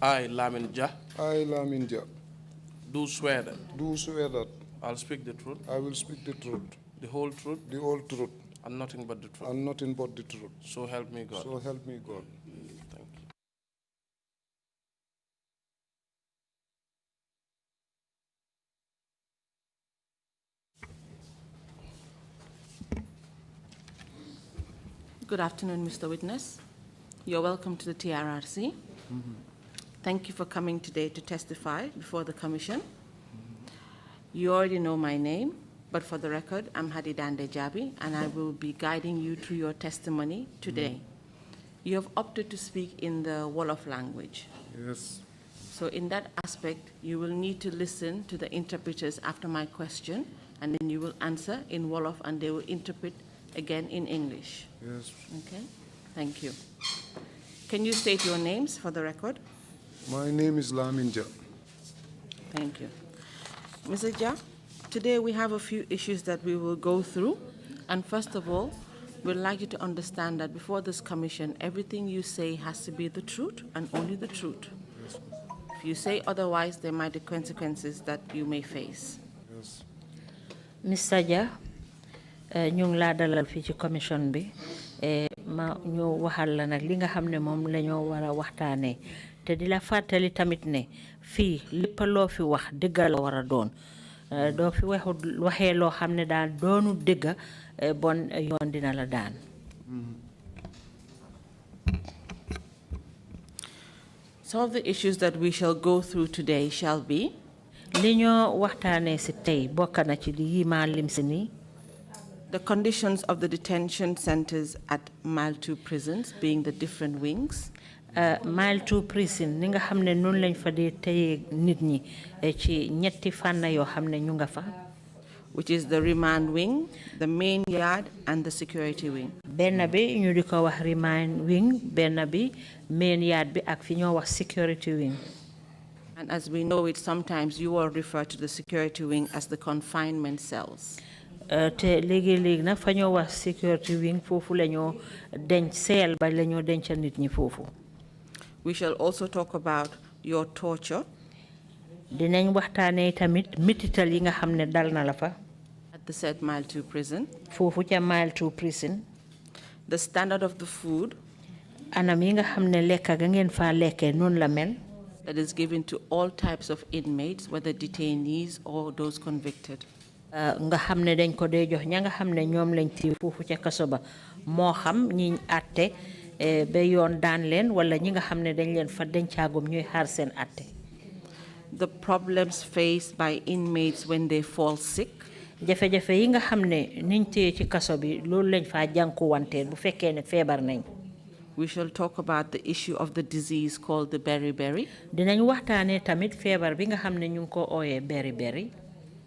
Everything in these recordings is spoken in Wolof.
I, Lamin Jah, I, Lamin Jah, do swear that do swear that I'll speak the truth, I will speak the truth, the whole truth, and nothing but the truth. and nothing but the truth. So help me God. So help me God. Thank you. Good afternoon, Mr. Witness. You're welcome to the TRRC. Thank you for coming today to testify before the Commission. You already know my name, but for the record, I'm Hadi Dande Jabi, and I will be guiding you through your testimony today. You have opted to speak in the Wolof language. Yes. So in that aspect, you will need to listen to the interpreters after my question, and then you will answer in Wolof, and they will interpret again in English. Yes. Okay, thank you. Can you state your names for the record? My name is Lamin Jah. Thank you. Mr. Jah, today we have a few issues that we will go through. And first of all, we'd like you to understand that before this commission, everything you say has to be the truth and only the truth. Yes. If you say otherwise, there might be consequences that you may face. Yes. Mr. Jah, ñu ngi laa dalal fii ci commission bi ma ñu waxal la nag li nga xam ne moom la ñoo war a waxtaanee te di la fàttali tamit ne fii lépp loo fi wax dëgg la war a doon doo fi waxee loo xam ne daal doonu dëgg bon yoon dina la daan. Some of the issues that we shall go through today shall be li ñoo waxtaanee si tey bokk na ci yi ma lim si nii. The conditions of the detention centers at Mile 2 prisons, being the different wings. Mile 2 prison ni nga xam ne noonu lañ fa dee teye nit ñi ci ñetti fànn yoo xam ne ñu nga fa. Which is the remand wing, the main yard, and the security wing. Benn bi ñu di ko wax remand wing, benn bi main yard bi ak fi ñoo wax security wing. And as we know it, sometimes you will refer to the security wing as the confinement cells. Te léegi-léegi nag fa ñoo wax security wing foofu la ñoo denc seel ba la ñoo dencal nit ñi foofu. We shall also talk about your torture. Dinañ waxtaanee tamit mitital yi nga xam ne dal na la fa. At the said Mile 2 prison. Foofu ca Mile 2 prison. The standard of the food. Anam yi nga xam ne lekka ga ngeen fa lekkee noonu la mel. That is given to all types of inmates, whether detainees or those convicted. Nga xam ne dañ ko dee jox ña nga xam ne ñoom lañ téye foofu ca kaso ba moo xam ñi àtte ba yoon daan leen wala ñi nga xam ne dañ leen fa dencaagum ñuy xaar seen àtte. The problems faced by inmates when they fall sick. Jafe-jafe yi nga xam ne niñ téye ci kaso bi loolu lañ fa jànkuwanteel bu fekkee ne feebar nañ. We shall talk about the issue of the disease called the beriberi. Dinañ waxtaanee tamit feebar bi nga xam ne ñu ngi ko ooyee beriberi.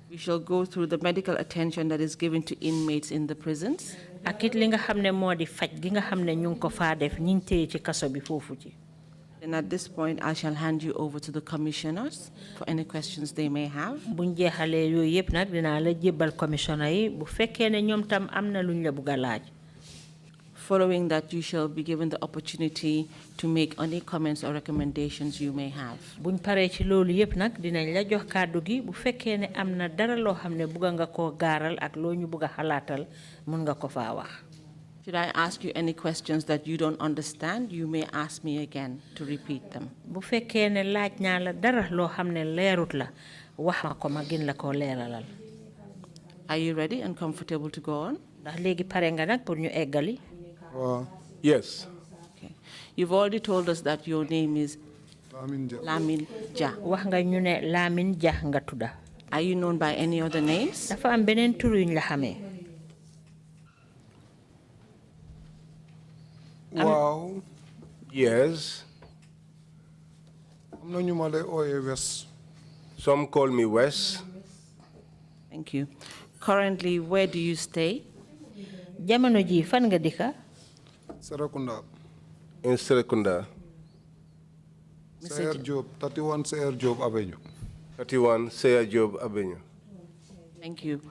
We shall go through the medical attention that is given to inmates in the prisons. Akit li nga xam ne moo di faj gi nga xam ne ñu ngi ko faa def ñi téye ci kaso bi foofu ci. And at this point, I shall hand you over to the commissioners for any questions they may have. Buñ jeexalee yooyu yëpp nag dinaa la jébbal commissioner yi bu fekkee ne ñoom tam am na luñ la bugg a laaj. Following that, you shall be given the opportunity to make any comments or recommendations you may have. Buñ paree ci loolu yëpp nag dinañ la jox kàddu gi bu fekkee ne am na dara loo xam ne bugga nga koo gaaral ak loo ñu bugg a xalaatal mun nga ko faa wax. Should I ask you any questions that you don't understand, you may ask me again to repeat them. Bu fekkee ne laaj naa la dara loo xam ne leerut la wax ma ko ma gën la koo leeralal. Are you ready and comfortable to go on? Ndax léegi pare nga nag pour ñu eggali. Yes. Okay. You've already told us that your name is Lamin Jah. Lamin Jah. Wax nga ñu ne Lamin Jah nga tudda. Are you known by any other names? Dafa am beneen tur yuñ la xamee. Wow. Yes. Am na ñu ma lay ooyee West. Some call me Wes. Thank you. Currently, where do you stay? Jamono ji fan nga dika? Serekunda. In Serekunda. Sayer Job, 31 Sayer Job Avenue. 31 Sayer Job Avenue. Thank you.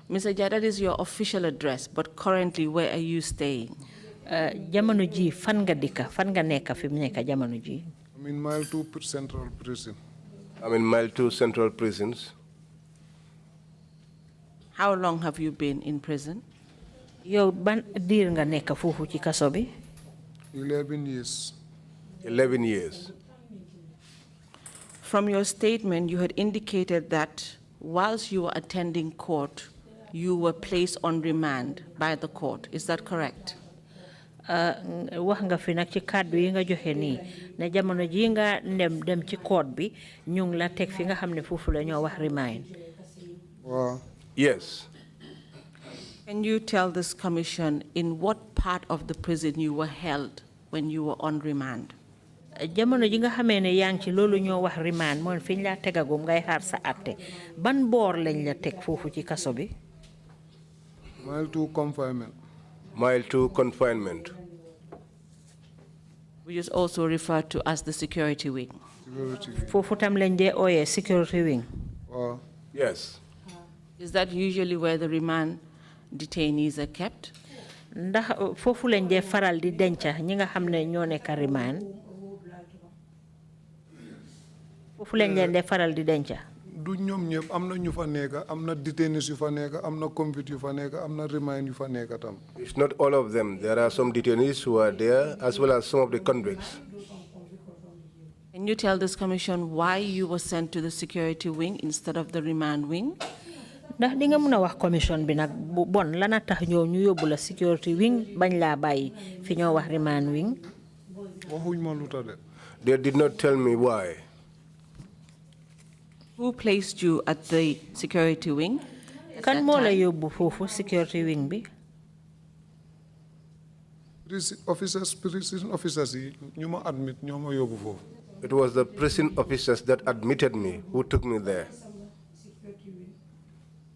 Mr. Jah, that is your official address, but currently, where are you staying? Jamono ji fan nga dika? Fan nga nekk fi mu nekk jamono ji? I'm I'm in Mile 2 Central Prison. I'm in Mile 2 Central Prisons. How long have you been in prison? Yow ban diir nga nekk foofu ci kaso bi? 11 years. 11 years. From your statement, you had indicated that whilst you were attending court, you were placed on remand by the court. Is that correct? Wax nga fi nag ci kàddu yi nga joxe nii ne jamono ji nga dem ci court bi ñu ngi la teg fi nga xam ne foofu la ñoo wax remand. Wow. Yes. Can you tell this commission in what part of the prison you were held when you were on remand? Jamono ji nga xamee ne yaa ngi ci loolu ñoo wax remand mooy fi ñu laa tegagum ngay xaar sa àtte ban boor lañ la teg foofu ci kaso bi? Mile 2 confinement. Mile 2 confinement. Which is also referred to as the security wing. Security. Foofu tam lañ dee ooyee security wing. Wow. Yes. Is that usually where the remand detainees are kept? Ndax foofu lañ dee faral di denca ñi nga xam ne ñoo nekk remand. Foofu lañ leen dee faral di denca. Du ñoom ñëpp am na ñu fa nekk am na detainees yu fa nekk am na convict yu fa nekk am na remand yu fa nekk tam. It's not all of them. There are some detainees who are there, as well as some of the convicts. Can you tell this commission why you were sent to the security wing instead of the remand wing? Ndax di nga mën a wax commission bi nag bu bon lana tax ñoo ñu yóbbu la security wing bañ laa bàyyi fi ñoo wax remand wing? Waxuñ ma lu tax de. They did not tell me why. Who placed you at the security wing? Kan moo la yóbbu foofu security wing bi? Prison officers yi ñu ma admit ñoo ma yóbbu foofu. It was the prison officers that admitted me who took me there.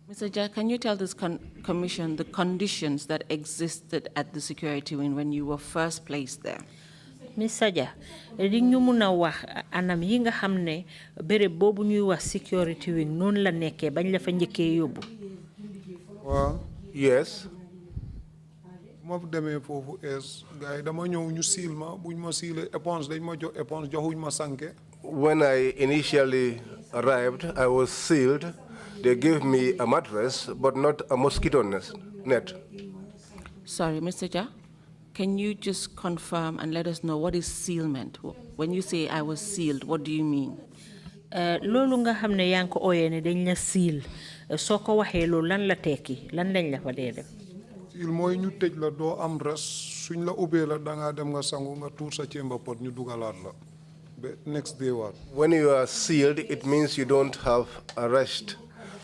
Mr. Jai, can you tell this commission the conditions that existed at the security wing when you were first placed there? Miss Saja, di ñu mun a wax anam yi nga xam ne béréb boobu ñuy wax security wing noonu la nekkee bañ la fa njëkkee yóbbu. Waaw. Yes. Ma demee foofu gars yi dama ñëw ñu siil ma buñ ma siilee éponge dañ ma jox éponge joxuñ ma sànke. When I initially arrived, I was sealed. They gave me a mattress, but not a mosquito net. Sorry, Mr. Jha, can you just confirm and let us know what is sealment? When you say I was sealed, what do you mean? Loolu nga xam ne yaa ngi ko ooyee ne dañ la seal soo ko waxee loolu lan la tekki lan lañ la fa dee def. Seal mooy ñu tëj la doo am res suñ la ubbee la dangaa dem nga sangu nga tuur sa chamber pot ñu dugalaat la ba next day waat. When you are sealed, it means you don't have a rest.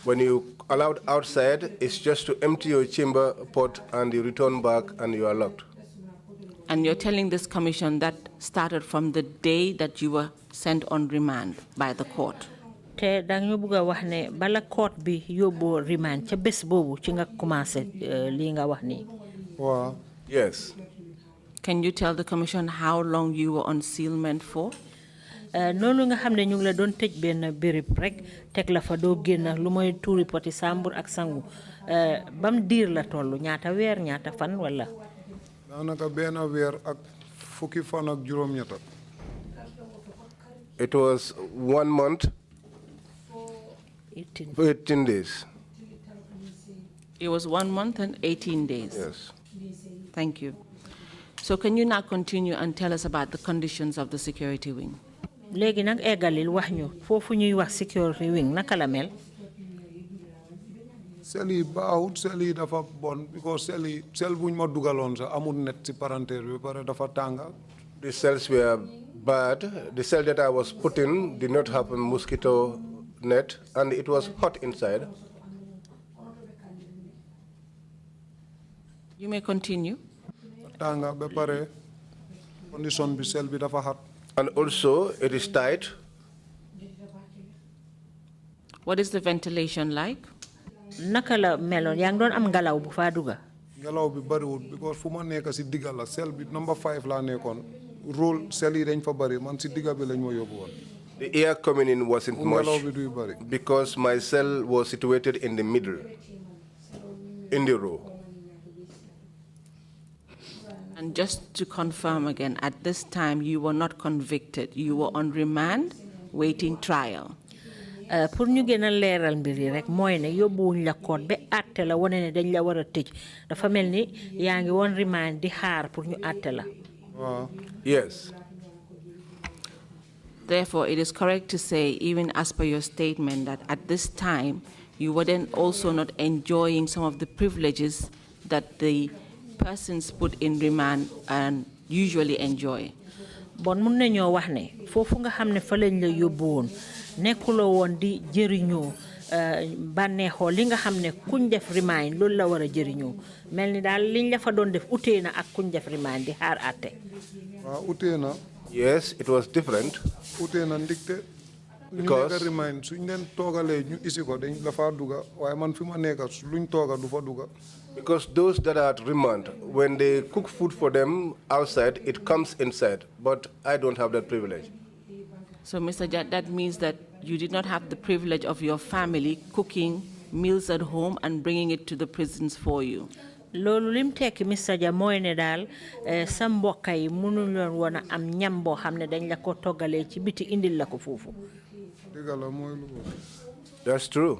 When you allowed outside, it's just to empty your chamber pot and you return back and you are locked. And you're telling this commission that started from the day that you were sent on remand by the court? Te dang ñu bëgg wax ne bala court bi yóbbu remand ca bés boobu ci nga commencé lii nga wax nii. Waaw. Yes. Can you tell the commission how long you were on sealment for? Noonu nga xam ne ñu ngi la doon tëj benn béréb rek teg la fa doo génn lu mooy tuuri poti sambur ak sangu bam diir la toll ñaata weer ñaata fan wala. Daanaka benn weer ak fukki fan ak juróom-ñetta. It was 1 month, 18 days. It was 1 month and 18 days. Yes. Thank you. So can you now continue and tell us about the conditions of the security wing? Léegi nag eggalil wax ñu foofu ñuy wax security wing naka la mel. Sel yi baaxut sel yi dafa bon because sel buñ ma dugaloon sax amul net ci parenteer bi pare dafa tànga. The cells were bad. The cell that I was put in did not have a mosquito net, and it was hot inside. You may continue. Tànga ba pare condition bi sel bi dafa hot. And also, it is tight. What is the ventilation like? Naka la meloon yaa ngi doon am ngelaw bu faa dugga. Ngelaw bi bariwul because fu ma nekk si digga la sel bi number 5 laa nekkoon rôle sel yi dañ fa bari man si digga bi lañ ma yóbbu woon. The air coming in wasn't much Ngelaw bi duy bari. because my cell was situated in the middle, in the row. And just to confirm again, at this time you were not convicted. You were on remand, waiting trial. Pour ñu gëna léral mbir yi rek moy né yobbuwuñ la code bé atté la woné né dañ la wara tëj dafa melni yaangi won remand di xaar pour ñu atté la. Yes. Therefore, it is correct to say, even as per your statement, that at this time you were then also not enjoying some of the privileges that the persons put in remand and usually enjoy. Bon mun nañoo wax ne foofu nga xam ne fa lañ la yóbbu woon nekkuloo woon di jëriñoo bànneexoo li nga xam ne kuñ def remand loolu la war a jëriñoo mel ni daal liñ la fa doon def utee na ak kuñ def remand di xaar àtte. waaw utee na. Yes, it was different. utee na ndigte. Because ñu nekk remand suñ leen toogalee ñu isi ko dañ la faa duga waaye man fi ma nekk luñ tooga du fa duga. Because those that are at remand, when they cook food for them outside, it comes inside. But I don't have that privilege. So, Mr. Jad, that means that you did not have the privilege of your family cooking meals at home and bringing it to the prisons for you. Loolu lim tekki Mr. Ja mooy ne daal sa mbokk yi mënuñu woon a am ñam boo xam ne dañ la ko toggalee ci biti indil la ko foofu. dëgg la mooy lu ko. That's true.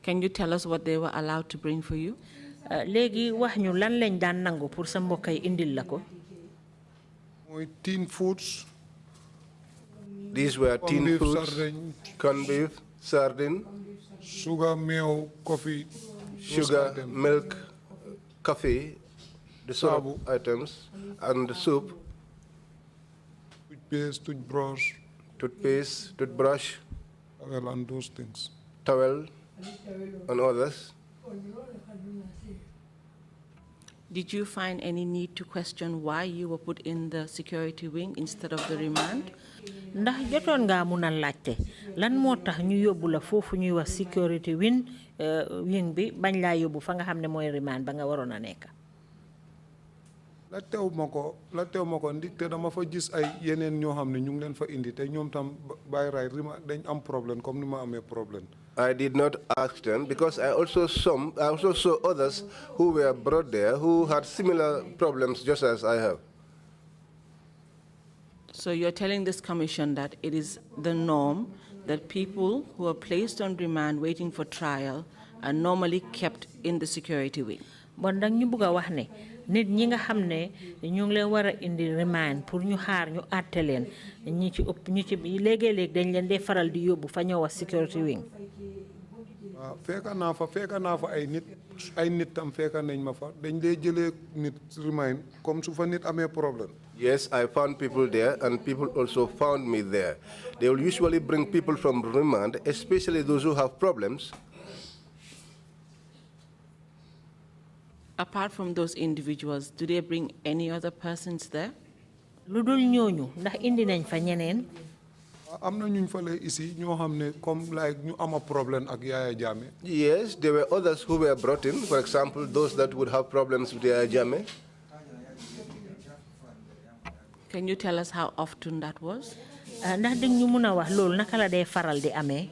Can you tell us what they were allowed to bring for you? Léegi wax ñu lan lañ daan nangu pour sa mbokk yi indil la ko. mooy tin foods. These were tin foods, corned beef, sardine, sugar, meew, coffee, sugar, milk, coffee, the sort of items, and the soup, toothpaste, toothbrush, well, and those things. Towel, and others. Did you find any need to question why you were put in the security wing instead of the remand? Ndax jotoon nga mun a laajte lan moo tax ñu yóbbu la foofu ñuy wax security wing bi bañ laa yóbbu fa nga xam ne mooy remand ba nga waroon a nekk. la teew ma ko ndigte dama fa gis ay yeneen ñoo xam ne ñu ngi leen fa indi te ñoom tam bàyyi raay dañ am problème comme ni ma amee problème. I did not ask them because I also saw others who were brought there who had similar problems just as I have. So you're telling this commission that it is the norm that people who are placed on remand waiting for trial are normally kept in the security wing. Bon dang ñu bëgg wax ne nit ñi nga xam ne ñu ngi leen war a indi remand pour ñu xaar ñu àtte leen ñi ci ëpp ñu ci léegi-léegi dañ leen dee faral di yóbbu fa ñëw wax security wing. waaw fekka naa fa ay nit tam fekka nañ ma fa dañ dee jëlee nit remand comme su fa nit amee problème. Yes, I found people there, and people also found me there. They will usually bring people from remand, especially those who have problems. Apart from those individuals, do they bring any other persons there? Lu dul ñooñu ndax indi nañ fa ñeneen. am na ñuñ fa lay ici ñoo xam ne comme like ñu ama problème ak Yaya Jammeh. Yes, there were others who were brought in. For example, those that would have problems with Yaya Jammeh. Can you tell us how often that was? Ndax dañ ñu mëna wax lool naka la day faral di amé?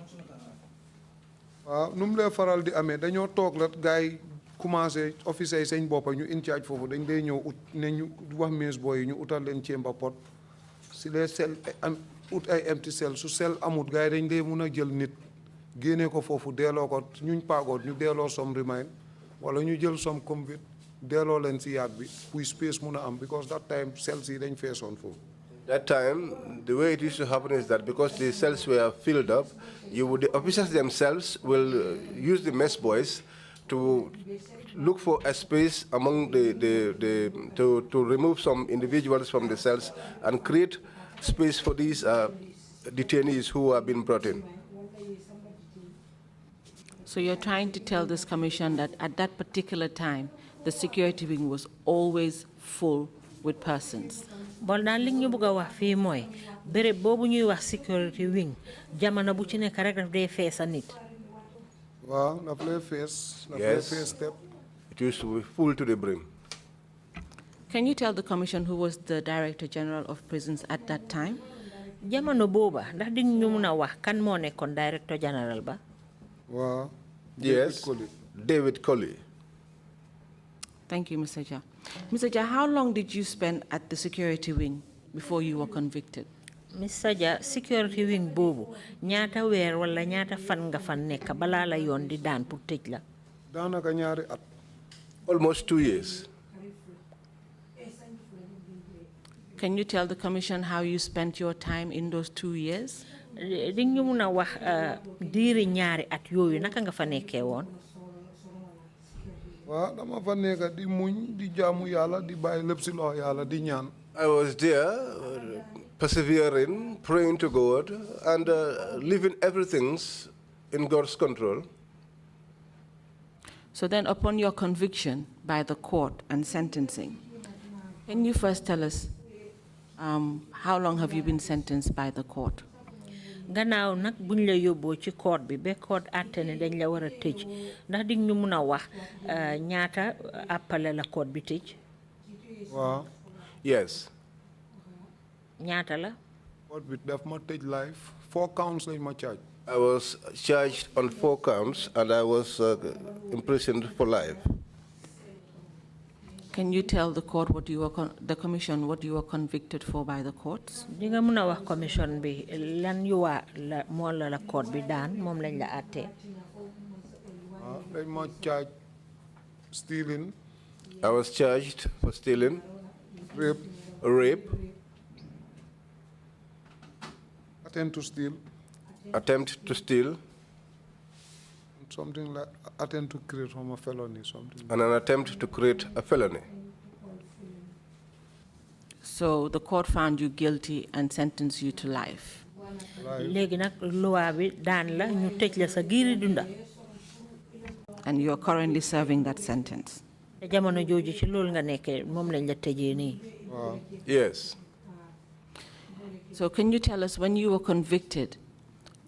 waaw nu mu lay faral di amee dañoo toog la gaay commencé officier yi seen boppa ñu in charge foofu dañ day ñëw ut ne ñu wax mees booy yi ñu utal leen chamber pot si les sel am ut ay empty cell su sel amut gaay dañ day mun a jël nit génne ko foofu delloo ko ñuñ paagoot ñu delloo som remind wala ñu jël som convict delloo leen si yaat bi puy space mun a am because that time cells yi dañ feesoon foofu. That time, the way it used to happen is that because the cells were filled up, the officers themselves will use the mess boys to look for a space among to remove some individuals from the cells and create space for these detainees who have been brought in. So you're trying to tell this commission that at that particular time, the security wing was always full with persons. Bol na li ñu bëgg wax fi moy bërëb boobu ñuy wax security wing jamono bu ci nekk rek daf dee fees a nit. waaw daf lay fees. Yes, step. It used to be full to the brim. Can you tell the commission who was the Director General of Prisons at that time? Jamono booba ndax di ñu mëna wax kan moo nekkoon Director General ba? waaw. Yes, David Colley. Thank you, Mr. Jah. Mr. Jah, how long did you spend at the security wing before you were convicted? Mr. Jah, security wing bobu ñaata weer wala ñaata fan nga fan nekk balaa la yoon di daan pour tëj la. daanaka ñaari at. Almost 2 years. Can you tell the commission how you spent your time in those 2 years? Di ñu mun a wax diiri ñaari at yooyu naka nga fa nekkee woon. waaw dama fa nekk di muñ di jaamu yàlla di bàyyi lépp si loxo yàlla di ñaan. I was there, persevering, praying to God, and leaving everything in God's control. So then, upon your conviction by the court and sentencing, can you first tell us how long have you been sentenced by the court? Gannaaw nag buñ la yóbboo ci court bi ba court àtte ne dañ la war a tëj ndax di ñu mun a wax ñaata appale la court bi tëj. waaw. Yes. ñaata la. court bi daf ma tëj life 4 counts lañ ma charge. I was charged on 4 counts, and I was imprisoned for life. Can you tell the court what you were the commission what you were convicted for by the courts? Di nga mun a wax commission bi lan yu waa la moo la court bi daan moom lañ la àttee. dañ ma charge stealing. I was charged for stealing, rape, attempt to steal. Attempt to steal, something like attempt to create from a felony, something. and an attempt to create a felony. So the court found you guilty and sentenced you to life. Léegi nag loi bi daan la ñu tëj la sa giiri dunda. And you are currently serving that sentence. te jamono jooju ci loolu nga nekkee moom lañ la tëjee nii. Yes. So can you tell us when you were convicted,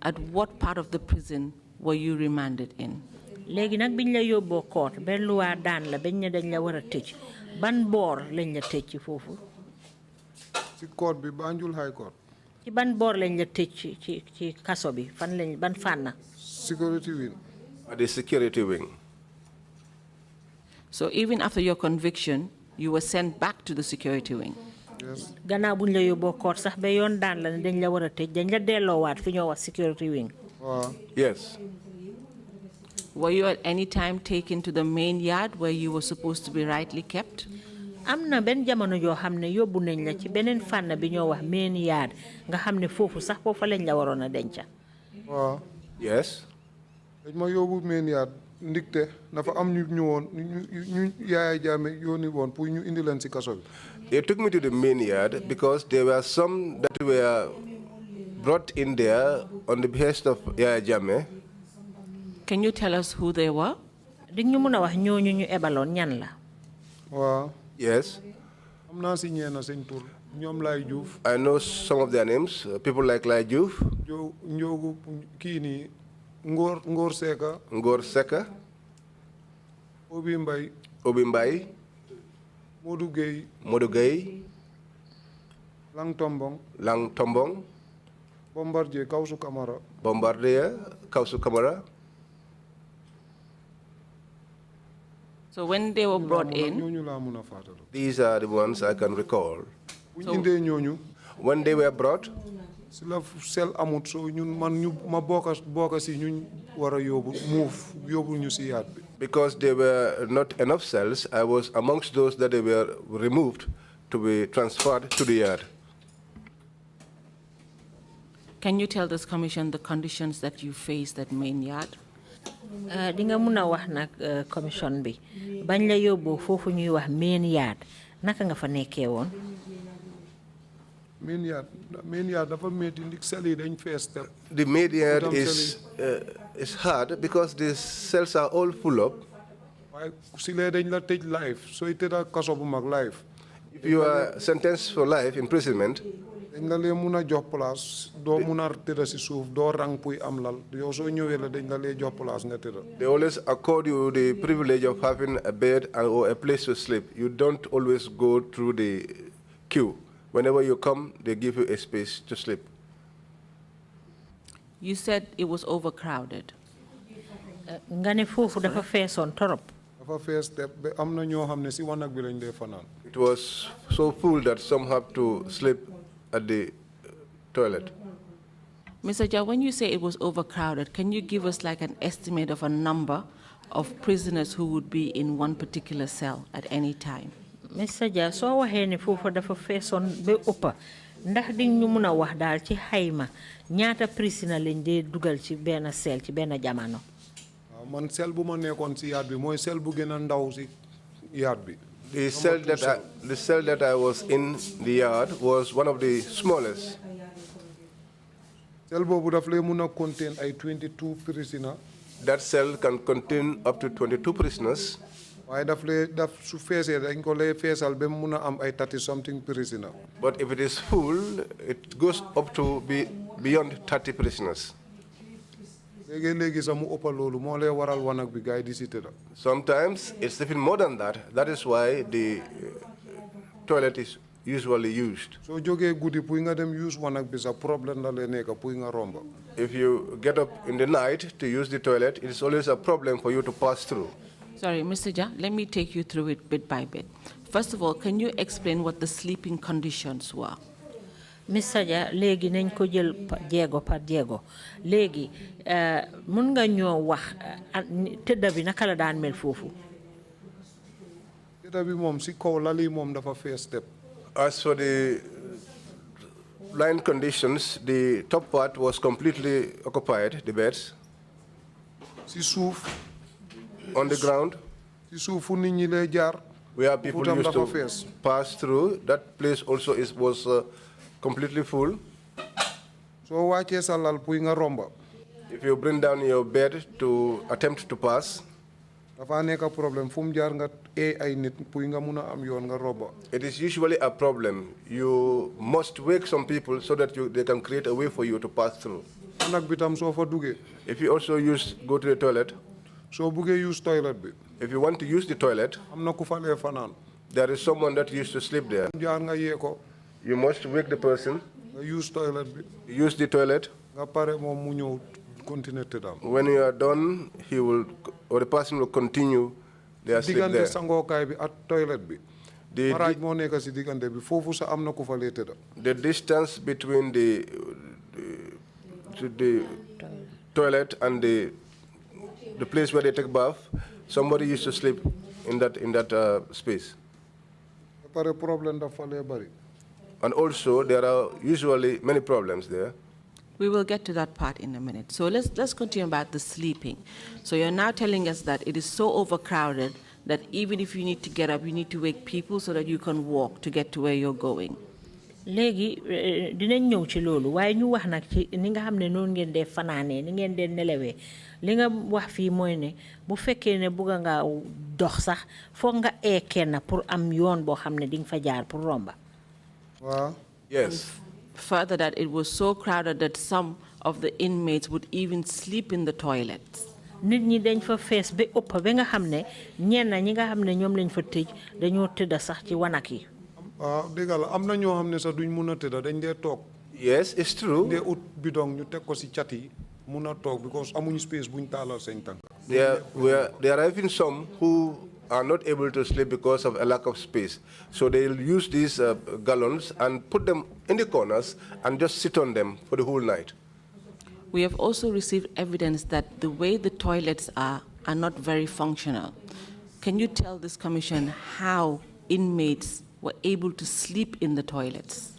at what part of the prison were you remanded in? Léegi nag biñ la yóbboo court ba loi daan la bañ ne dañ la war a tëj ban boor lañ la tëj ci foofu. ci court bi Banjul High Court. ci ban boor lañ la tëj ci kaso bi fan lañ ban fànna. security wing. At the security wing. So even after your conviction, you were sent back to the security wing? Yes. Gannaaw buñ la yóbboo court sax ba yoon daan la ne dañ la war a tëj dañ la delloowaat fi ñoo wax security wing. Yes. Were you at any time taken to the main yard where you were supposed to be rightly kept? am na benn jamono yoo xam ne yóbbu nañ la ci beneen fànn bi ñoo wax main yard nga xam ne foofu sax foofa lañ la waroon a denca. waaw. Yes. dañ ma yóbbu main yard ndigte dafa am ñu ñëwoon ñu Yaya Jammeh yónni woon pour ñu indi leen si kaso bi. They took me to the main yard because there were some that were brought in there on the behest of Yaya Jammeh. Can you tell us who they were? di ñu mën a wax ñooñu ñu ebaloon ñan la. waaw. Yes. am naa si ñeena seen tur ñoom Laay Juuf. I know some of their names, people like Lai Juuf. Njoogu kii nii Ngor Seka. Ngor Seka. Obi Mbay. Obi Mbay. Modou Gueye. Modou Gueye. Lang Tombong. Lang Tombong. Bombardier Kawsu Kamara. Bombardier Kawsu Kamara. So when they were brought in, ñooñu laa mun a fàttali. These are the ones I can recall. bu ñu indee ñooñu. When they were brought, si la sel amut so ñun man ñu ma bokk si ñun war a yóbbu ñu si yaat bi. because there were not enough cells, I was amongst those that they were removed to be transferred to the yard. can you tell this commission the conditions that you faced at main yard? di nga mun a wax nag commission bi bañ la yóbbu foofu ñuy wax main yard naka nga fa nekkee woon. main yard dafa métti ndik sel yi dañ fees step. The main yard is hard because the cells are all full up. waaye si lee dañ la tëj life sooy tëdda kaso bu mag life. If you are sentenced for life imprisonment, dañ la lee mun a jox place doo mun a tëdda si suuf doo rang puy am lal yow soo ñëwee la dañ la lee jox place nga tëdda. they always accord you the privilege of having a bed or a place to sleep. You don't always go through the queue. Whenever you come, they give you a space to sleep. You said it was overcrowded. nga ne foofu dafa feesoon torop. dafa fees step ba am na ñoo xam ne si wanag bi lañ dee fanaan. It was so full that some have to sleep at the toilet. Mr. Jha, when you say it was overcrowded, can you give us like an estimate of a number of prisoners who would be in one particular cell at any time? Mr. Jha, so waxee ne foofu dafa feesoon ba ëppa ndax di ñu mun a wax daal ci xayma ñaata prisoner lañ dee dugal ci benn cell ci benn jamono. Man cell bu ma nekkoon si yaat bi mooy cell bu gën a ndaw si yaat bi. The cell that I was in the yard was one of the smallest. Cell boobu daf lay mun a contain ay 22 prisoners. That cell can contain up to 22 prisoners. waaye daf su feesee dañ ko lay feesal ba mun a am ay 30 something prisoners. But if it is full, it goes up to be beyond 30 prisoners. léegi sax mu ëppal loolu moo lay waral wanag bi gars yi di si tëdda. Sometimes it's even more than that. That is why the toilet is usually used. soo jógee guddi puy nga dem use wanag bi sax problème la lay nekk puy nga romba. If you get up in the night to use the toilet, it is always a problem for you to pass through. Sorry, Mr. Jha, let me take you through it bit by bit. First of all, can you explain what the sleeping conditions were? Mr. Jha, léegi nañ ko jël jéego par jéego léegi mun nga ñoo wax tëdda bi naka la daan mel foofu. tëdda bi moom si kaw lali moom dafa fees step. As for the line conditions, the top part was completely occupied, the beds. si suuf. On the ground, si suuf fu nit ñi lay jaar. where people used to pass through, that place also was completely full. soo wàccee sa lal puy nga romba. If you bring down your bed to attempt to pass, dafa nekk problème fu mu jaar nga ay nit puy nga mun a am yoon nga romba. it is usually a problem. You must wake some people so that they can create a way for you to pass through. wanag bi tam soo fa duggee. If you also go to the toilet, soo buggee use toilet bi. if you want to use the toilet, am na ku fa lee fanaan. there is someone that used to sleep there. jaar nga yee ko. You must wake the person, nga use toilet bi. use the toilet. nga pare moom mu ñëw continuer tëddam. When you are done, the person will continue their sleep there. diggante sangookaay bi ak toilet bi. maraaj moo nekk si diggante bi foofu sa am na ku fa lee tëdda. The distance between the toilet and the place where they take bath, somebody used to sleep in that space. pare problème dafa lee bari. And also, there are usually many problems there. We will get to that part in a minute. So let's continue about the sleeping. So you're now telling us that it is so overcrowded that even if you need to get up, you need to wake people so that you can walk to get to where you're going. léegi dinañ ñëw ci loolu waaye ñu wax nag ci ni nga xam ne noonu ngeen dee fanaanee ni ngeen dee nelawee li nga wax fii mooy ne bu fekkee ne bugga nga dox sax foog nga kenn pour am yoon boo xam ne di nga fa jaar pour romba. waaw. Yes. Further, that it was so crowded that some of the inmates would even sleep in the toilets. nit ñi dañ fa fees ba ëpp ba nga xam ne ñenn ñi nga xam ne ñoom lañ fa tëj dañoo tëdda sax ci wanak yi. dégg la am na ñoo xam ne sax duñ mun a tëdda dañ dee toog. Yes, it's true. dee ut bidong ñu teg ko si cat yi mun a toog because amuñu space buñ taalal seen tànk. There are even some who are not able to sleep because of a lack of space. So they'll use these gallons and put them in the corners and just sit on them for the whole night. We have also received evidence that the way the toilets are not very functional. Can you tell this commission how inmates were able to sleep in the toilets?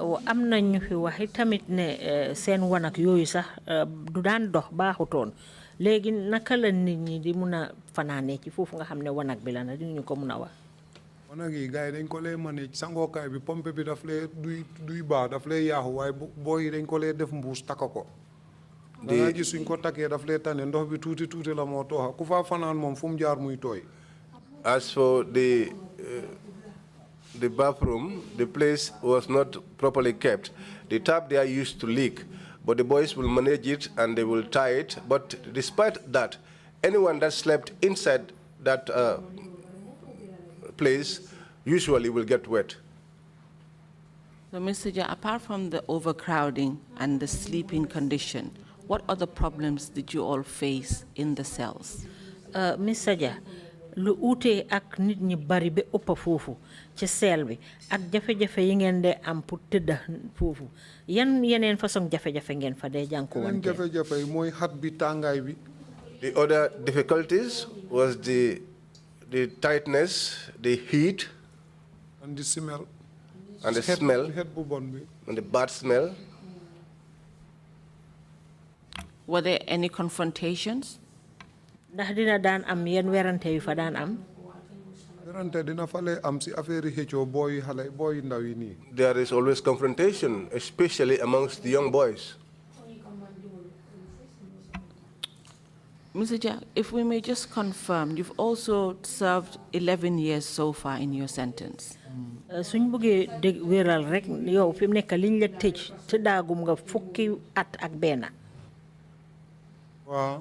am na ñu fi waxi tamit ne seen wanak yooyu sax du daan dox baaxutoon léegi naka la nit ñi di mun a fanaanee ci foofu nga xam ne wanak bi la na ñu ko mun a wax. wanak yi gars yi dañ ko lay manage sangookaay bi pompe bi daf lay duy baax daf lay yaaxu waaye booy yi dañ ko lay def mbuus takka ko. da nga gis suñ ko takkee daf lay tane ndox bi tuuti la moo tooxa ku fa fanaan moom fu mu jaar muy tooy. As for the bathroom, the place was not properly kept. The tap there used to leak, but the boys will manage it and they will tie it. But despite that, anyone that slept inside that place usually will get wet. So, Mr. Jha, apart from the overcrowding and the sleeping condition, what other problems did you all face in the cells? Mr. Jha, lu uute ak nit ñi bari be ëpp foofu ci seel bi ak jafe-jafe yi ngeen de am pour tëdda foofu yan yeneen façon jafe-jafe ngeen fa dee jànkuwante. jafe-jafe mooy xat bi tàngaay bi. The other difficulties was the tightness, the heat, and the smell. And the smell, And the bad smell. Were there any confrontations? ndax dina daan am yenn werante yu fa daan am. werante dina fale am si affaire xëccoo booy xale booy ndaw yi nii. There is always confrontation, especially amongst the young boys. Mr. Jack, if we may just confirm, you've also served 11 years so far in your sentence. suñ bëggee dégg wéral rek yow fi mu nekk liñ la tëj tëddaagum nga fukki at ak benn. waaw.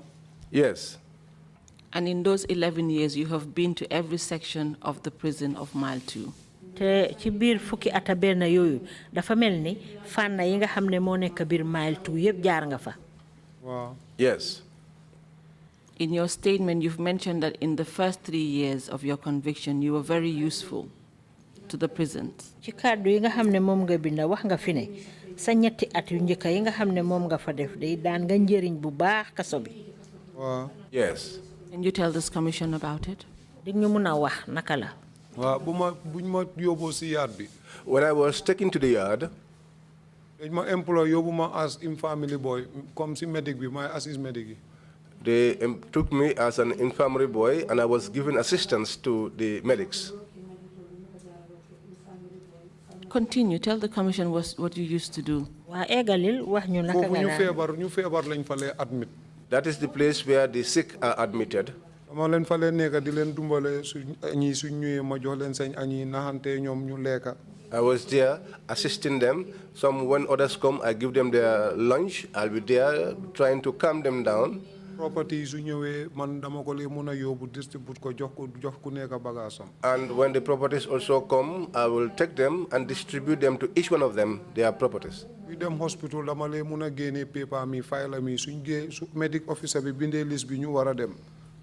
Yes. And in those 11 years, you have been to every section of the prison of Mile 2. te ci biir fukki ata benn yooyu dafa mel ni fànn yi nga xam ne moo nekk biir Mile 2 yëpp jaar nga fa. waaw. Yes. In your statement, you've mentioned that in the first 3 years of your conviction, you were very useful to the prisons. ci kàddu yi nga xam ne moom nga binda wax nga fi ne sa ñetti at yu njëkk yi nga xam ne moom nga fa def day daan nga njëriñ bu baax kaso bi. waaw. Yes. Can you tell this commission about it? di nga mun a wax naka la. waaw buñ ma yóbboo si yaat bi. When I was taken to the yard, dañ ma employé yóbbu ma as infirmary boy comme si medic bi may assist medic yi. they took me as an infirmary boy, and I was given assistance to the medics. Continue. Tell the commission what you used to do. That is the place where the sick are admitted. I was there assisting them. When others come, I give them their lunch. I'll be there trying to calm them down. And when the properties also come, I will take them and distribute them to each one of them, their properties. We dem hospital dama lay muna gene paper mi file mi suñ medic officer bi bindé list bi ñu wara dem.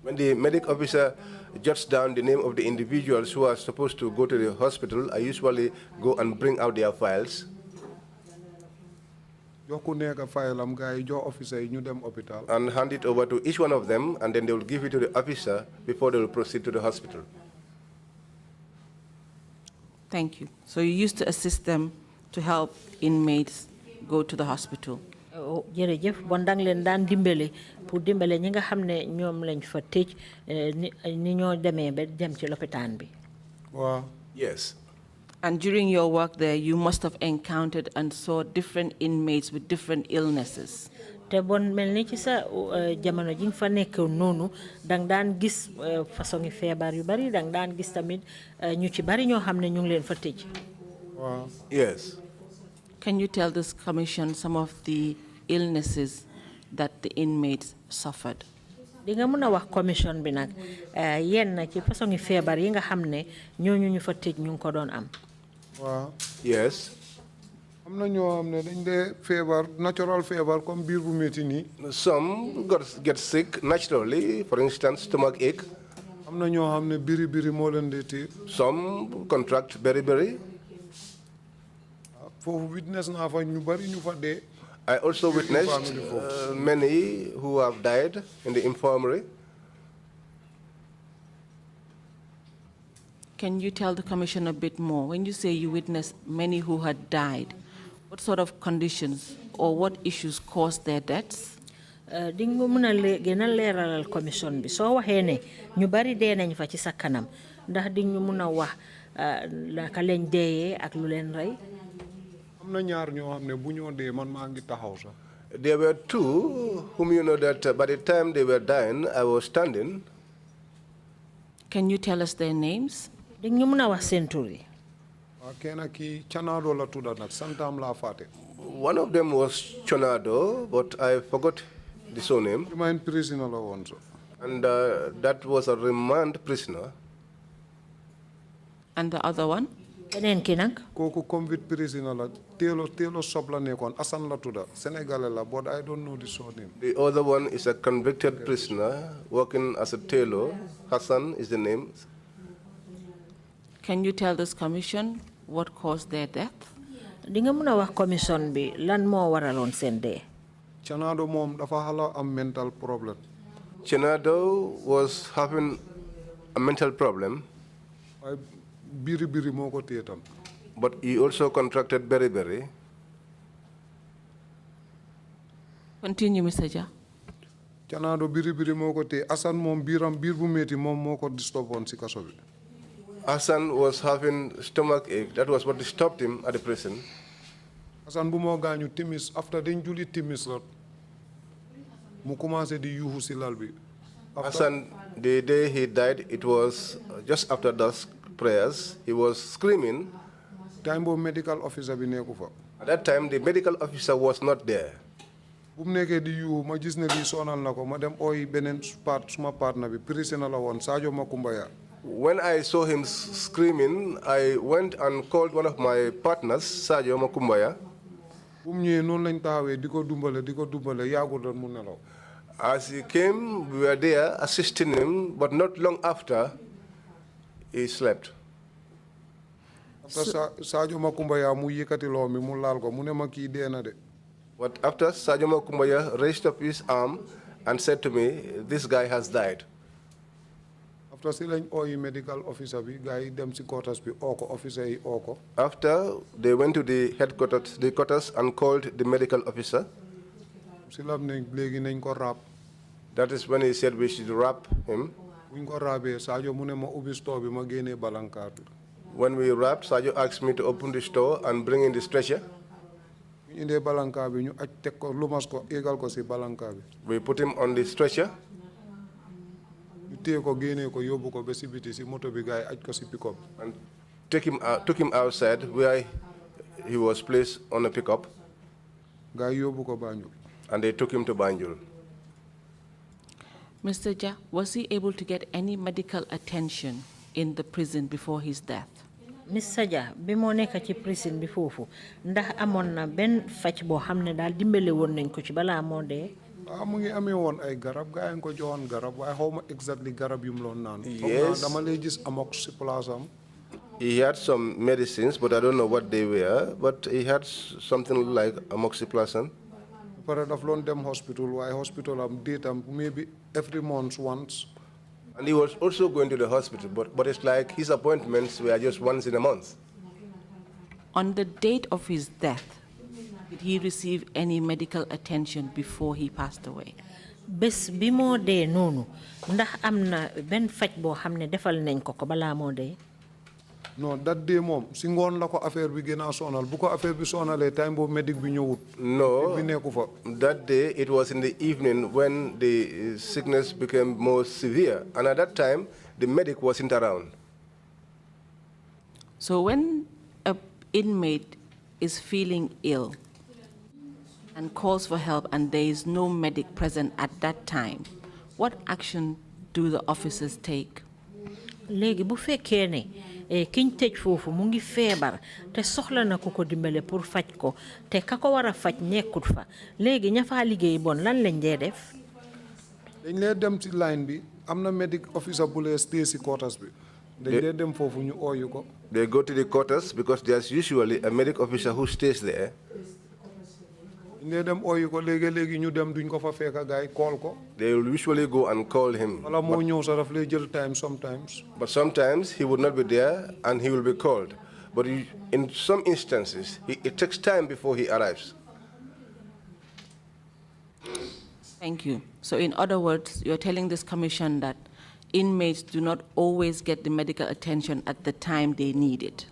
When the medic officer jots down the name of the individuals who are supposed to go to the hospital, I usually go and bring out their files. And hand it over to each one of them, and then they will give it to the officer before they will proceed to the hospital. Thank you. So you used to assist them to help inmates go to the hospital. Jërëjëf bondang leen daan dimbale pour dimbale ñi nga xam ne ñoom lañ fa tëj ni ñoo demee ba dem ci lopitaan bi. Wow. Yes. And during your work there, you must have encountered and saw different inmates with different illnesses. Te bon mel ni ci sa jamono ji nga fa nekk noonu dang daan gis façon feebar yu bari dang daan gis tamit ñu ci bari ñoo xam ne ñu ngi leen fa tëj. Wow. Yes. Can you tell this commission some of the illnesses that the inmates suffered? Di nga mën a wax commission bi nag yenn ci façon feebar yi nga xam ne ñooñu ñu fa tëj ñu ngi ko doon am. Wow. Yes. Amna ñoo xam ne dañ dee feebar natural feebar comme biir bu metti nii. Some get sick naturally, for instance, stomach ache. Amna ñoo xam ne biri biri moo leen dee téye. Some contract beriberi. Foofu witness naa fa ñu bari ñu fa dee. I also witnessed many who have died in the infirmary. Can you tell the commission a bit more? When you say you witnessed many who had died, what sort of conditions or what issues caused their deaths? Di nga mën a gën a leeralal commission bi soo waxee ne ñu bari dee nañ fa ci sa kanam ndax di ñu mën a wax naka leen deeyee ak lu leen rey. There were two whom you know that by the time they were dying, I was standing. Can you tell us their names? One of them was Chonado, but I forgot the surname. Remand prisoner. And that was a remand prisoner. And the other one? Koku convict prisoner. Telo Sobla nekon Asan la tuda Senegalais la, but I don't know the surname. The other one is a convicted prisoner working as a tailor. Hassan is the name. Can you tell this commission what caused their death? Di nga mëna wax commission bi lan mo waralon sen dé? Chanado mom dafa hala am mental problem. Chenado was having a mental problem, Ay biri moko tétam. but he also contracted beriberi. Continue, Mr. Ja. Chanado biri moko té Asan mom biram bir bu metti mom moko disturb won ci kasso bi. Hassan was having stomach ache. That was what stopped him at the prison. Asan bu mo gañu timis after dañ juli timis lot mu commencé di yuhu ci lal bi. Hassan, the day he died, it was just after dusk prayers. He was screaming. Time bo medical officer bi neku fa. At that time, the medical officer was not there. Bu mu nekké di yuhu ma gis ne li sonal nako ma dem oy benen suma partner bi prisoner la won Sadio Makumbaya. When I saw him screaming, I went and called one of my partners, Sadio Makumbaya. Bu mu ñëwé non lañ taxawé diko dumbalé yagul don mu nelaw. As he came, we were there assisting him, but not long after, he slept. After Sadio Makumbaya mu yëkati lo mi mu laal ko mu ne ma ki déna de. But after Sadio Makumbaya raised up his arm and said to me, this guy has died. After si lañ oyi medical officer bi gaay dem ci quarters bi oko officer yi oko. After, they went to the quarters and called the medical officer. Si lam ne légui nañ ko rap. That is when he said we should wrap him. Buñ ko rabé Sadio mu ne ma ubbi store bi ma génné balankar bi. When we wrapped, Sadio asked me to open the store and bring in the stretcher. Ñu indé balankar bi ñu aj tek ko lumas ko égal ko ci balankar bi. We put him on the stretcher. Ñu téé ko génné ko yobbu ko ba ci biti ci moto bi gaay aj ko ci pick-up. And took him outside where he was placed on a pickup. Gaay yobbu ko Banjul. And they took him to Banjul. Mr. Ja, was he able to get any medical attention in the prison before his death? Mr. Ja, bi mo nekk ci prison bi fofu ndax amon na ben fajj bo xamne dal dimbele won nañ ko ci bala mo dé? Mu ngi amé won ay garab gaay ko joxon garab way xawma exactly garab yum lon nan. Yes. Dama lay gis amok ci place am. He had some medicines, but I don't know what they were, but he had something like amoxicillin. Pare daf lon dem hospital way hospital am date am maybe every month once. And he was also going to the hospital, but it's like his appointments were just once in a month. On the date of his death, did he receive any medical attention before he passed away? Bes bi mo dé nonu ndax amna ben fajj bo xamne defal nañ ko ko bala mo dé? Non, that day mom si ngon la ko affaire bi gëna sonal bu ko affaire bi sonalé time bo medic bi ñëwut. No, bi neeku fa. that day it was in the evening when the sickness became more severe, and at that time the medic wasn't around. So when an inmate is feeling ill and calls for help and there is no medic present at that time, what action do the officers take? Légui bu fekké né kiñ tej fofu mu ngi febar te soxla na ko ko dimbalé pour fajj ko te kako wara fajj nekkut fa légui ña fa liggéey bon lan lañ dé def? Dañ lay dem ci line bi amna medic officer bu lay stay ci quarters bi. Dañ lay dem fofu ñu oyu ko. They go to the quarters because there's usually a medic officer who stays there. They dem oyu ko légui ñu dem duñ ko fa fekk gaay call ko. They will usually go and call him. Wala mo ñëw sa daf lay jël time sometimes. But sometimes he would not be there and he will be called. But in some instances, it takes time before he arrives. Thank you. So in other words, you're telling this commission that inmates do not always get the medical attention at the time they need it.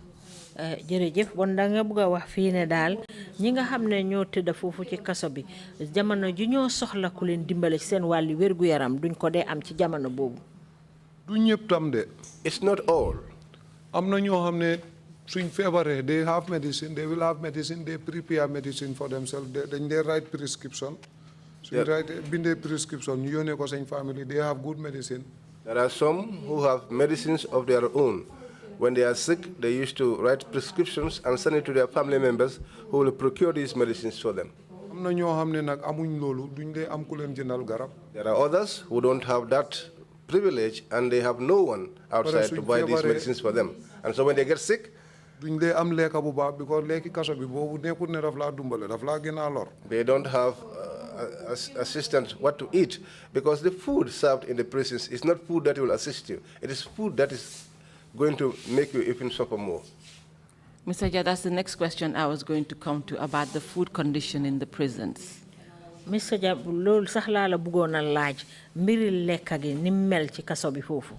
Jërëjëf bon da nga bëgg wax fii ne daal ñi nga xam ne ñoo tëdd foofu ci kaso bi jamono ju ñoo soxla ku leen dimbale ci seen wàllu wérgu yaram duñ ko dee am ci jamono boobu. Du ñëpp tam de. It's not all. Am na ñoo xam ne suñ feebaree they have medicine, they will have medicine, they prepare medicine for themselves. Dañ dee write prescription. Suñ bindee prescription ñu yónnee ko seen family, they have good medicine. There are some who have medicines of their own. When they are sick, they used to write prescriptions and send it to their family members who will procure these medicines for them. There are others who don't have that privilege and they have no one outside to buy these medicines for them. And so when they get sick, they don't have assistance what to eat, because the food served in the prisons is not food that will assist you. It is food that is going to make you even suffer more. Mr. Jia, that's the next question I was going to come to about the food condition in the prisons. Mr. Jia, lol sax la la bëggoon a laaj mbiri lekka gi ni mel ci kaso bi foofu.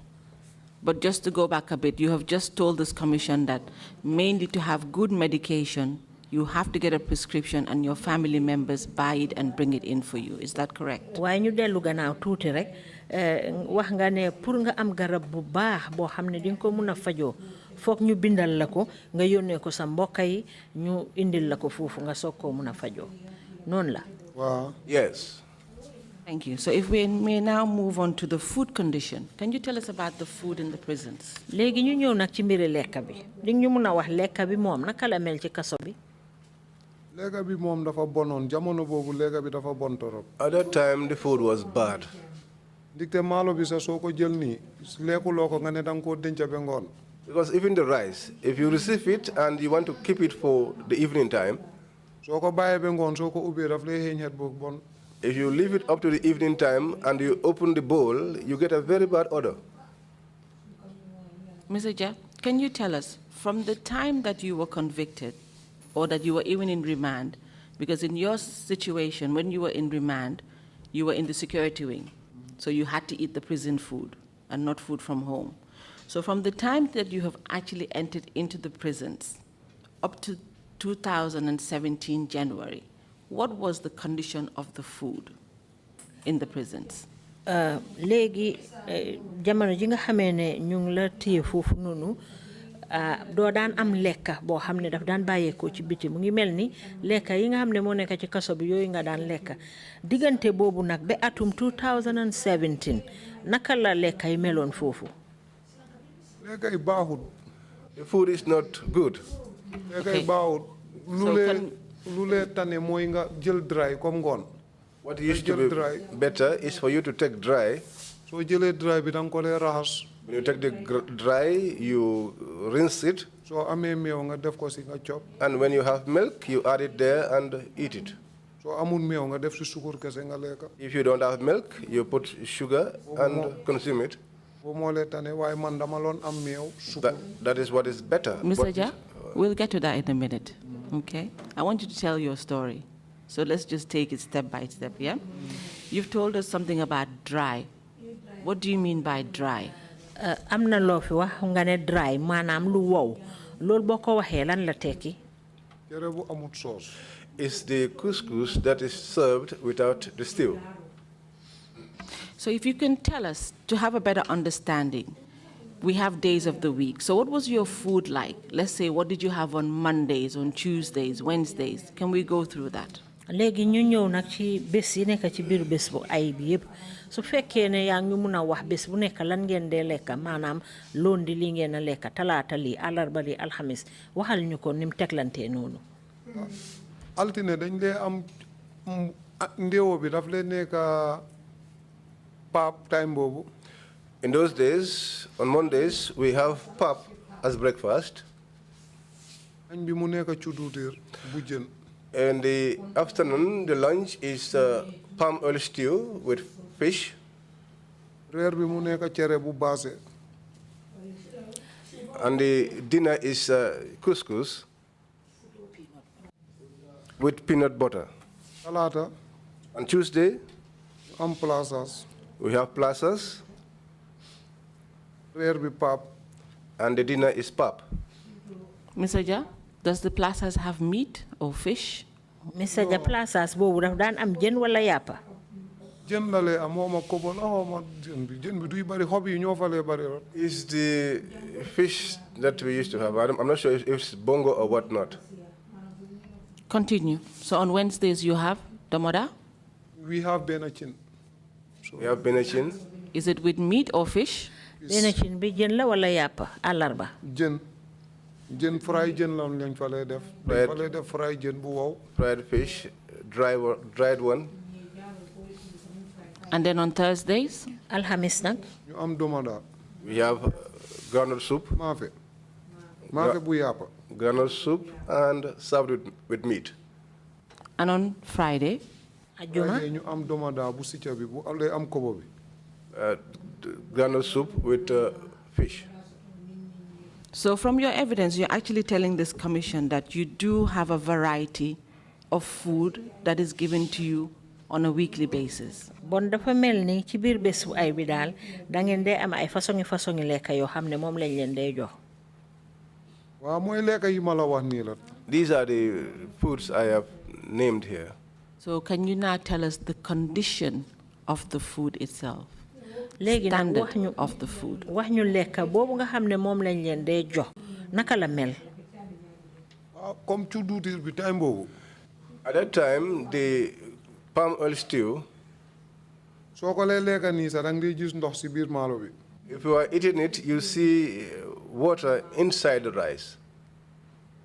But just to go back a bit, you have just told this commission that mainly to have good medication, you have to get a prescription and your family members buy it and bring it in for you. Is that correct? Waaye ñu dellu gannaaw tuuti rek wax nga ne pour nga am garab bu baax boo xam ne dinga ko mun a fajoo foog ñu bindal la ko nga yónnee ko sa mbokk yi ñu indil la ko foofu nga soog koo mun a fajoo noonu la. Wow. Yes. Thank you. So if we may now move on to the food condition, can you tell us about the food in the prisons? Léegi ñu ñëw nag ci mbiri lekka bi di ñu mun a wax lekka bi moom naka la mel ci kaso bi. Lekka bi moom dafa bonoon jamono boobu lekka bi dafa bon torop. At that time, the food was bad. Dikte maalo bi sa soo ko jël nii lekkuloo ko nga ne danga koo denca ba ngoon. Because even the rice, if you receive it and you want to keep it for the evening time, soo ko bàyyee ba ngoon soo ko ubbee daf lay xeeñ xet bu bon. if you leave it up to the evening time and you open the bowl, you get a very bad odor. Mr. Jia, can you tell us, from the time that you were convicted or that you were even in remand, because in your situation, when you were in remand, you were in the security wing, so you had to eat the prison food and not food from home. So from the time that you have actually entered into the prisons up to 2017 January, what was the condition of the food in the prisons? Léegi jamono ji nga xamee ne ñu ngi la téye foofu noonu doo daan am lekka boo xam ne daf daan bàyyeekoo ci biti mu ngi mel ni lekka yi nga xam ne moo nekk ci kaso bi yooyu nga daan lekka diggante boobu nag ba atum 2017 naka la lekka yi meloon foofu. Lekka yi baaxul. The food is not good. Lekka yi baaxul. Lu lee tane mooy nga jël dry comme ngoon. What used to be better is for you to take dry. So jëlee dry bi danga ko lee raxas. When you take the dry, you rinse it. So amee meew nga def ko si nga chop. And when you have milk, you add it there and eat it. So amul meew nga def si sukur kese nga lekka. If you don't have milk, you put sugar and consume it. Boo moo lee tane waaye man dama loon am meew sukur. That is what is better. Mr. Jia, we'll get to that in a minute, okay? I want you to tell your story. So let's just take it step by step, yeah? You've told us something about dry. What do you mean by dry? Am na loo fi wax nga ne dry maanaam lu wow loolu boo ko waxee lan la tekki. Cere bu amut sauce. It's the couscous that is served without the stew. So if you can tell us, to have a better understanding, we have days of the week. So what was your food like? Let's say, what did you have on Mondays, on Tuesdays, Wednesdays? Can we go through that? Léegi ñu ñëw nag ci bés yi nekk ci biir bés bu ay bi yëpp su fekkee ne yaa ngi mun a wax bés bu nekk lan ngeen dee lekka maanaam lundi li ngeen a lekka talaata lii àllarba lii alxamis waxal ñu ko ni mu teglantee noonu. Altine dañ dee am ndéwo bi daf lee nekk pap time boobu. In those days, on Mondays, we have pap as breakfast. Añ bi mu nekk cuduutir bu jën. In the afternoon, the lunch is palm oil stew with fish. Reer bi mu nekk cere bu baase. And the dinner is couscous with peanut butter. Talaata. On Tuesday, am plazas. we have plazas. Reer bi pap. And the dinner is pap. Mr. Jia, does the plazas have meat or fish? Mr. Jia, plazas boobu daf daan am jën wala yàppa. Jën la lee am xawma kobol xawma jën bi duy bari xob yi ñoo fa lee bari rek. It's the fish that we used to have. I'm not sure if it's bongo or what not. Continue. So on Wednesdays you have damoda? We have benachin. We have benachin. Is it with meat or fish? benn cin bi jën la wala yàpp àllarba. jën fry jën la lañ fa lay def. dañ fa lay def fry jën bu wow. Fried fish, dried one. And then on Thursdays? Alhamis nag. ñu am domada. We have groundnut soup. Maafe bu yàpp. Groundnut soup and served with meat. And on Friday? Ajuma. ñu am domada bu sicca bi bu lay am kobo bi. Groundnut soup with fish. So from your evidence, you're actually telling this commission that you do have a variety of food that is given to you on a weekly basis. Bon dafa melni ci bir bes bu ay bi dal da ngeen day am ay façon lekka yo xamne mom lañ leen day jox. Wa moy lekka yi mala wax ni la. These are the foods I have named here. So can you now tell us the condition of the food itself? Standard of the food. Wax ñu lekka bobu nga xamne mom lañ leen day jox naka la mel. Comme ci doutir bi time bobu. At that time, the palm oil stew, so ko lay lekka ni sa dang di gis ndox ci bir malo bi. if you are eating it, you see water inside the rice.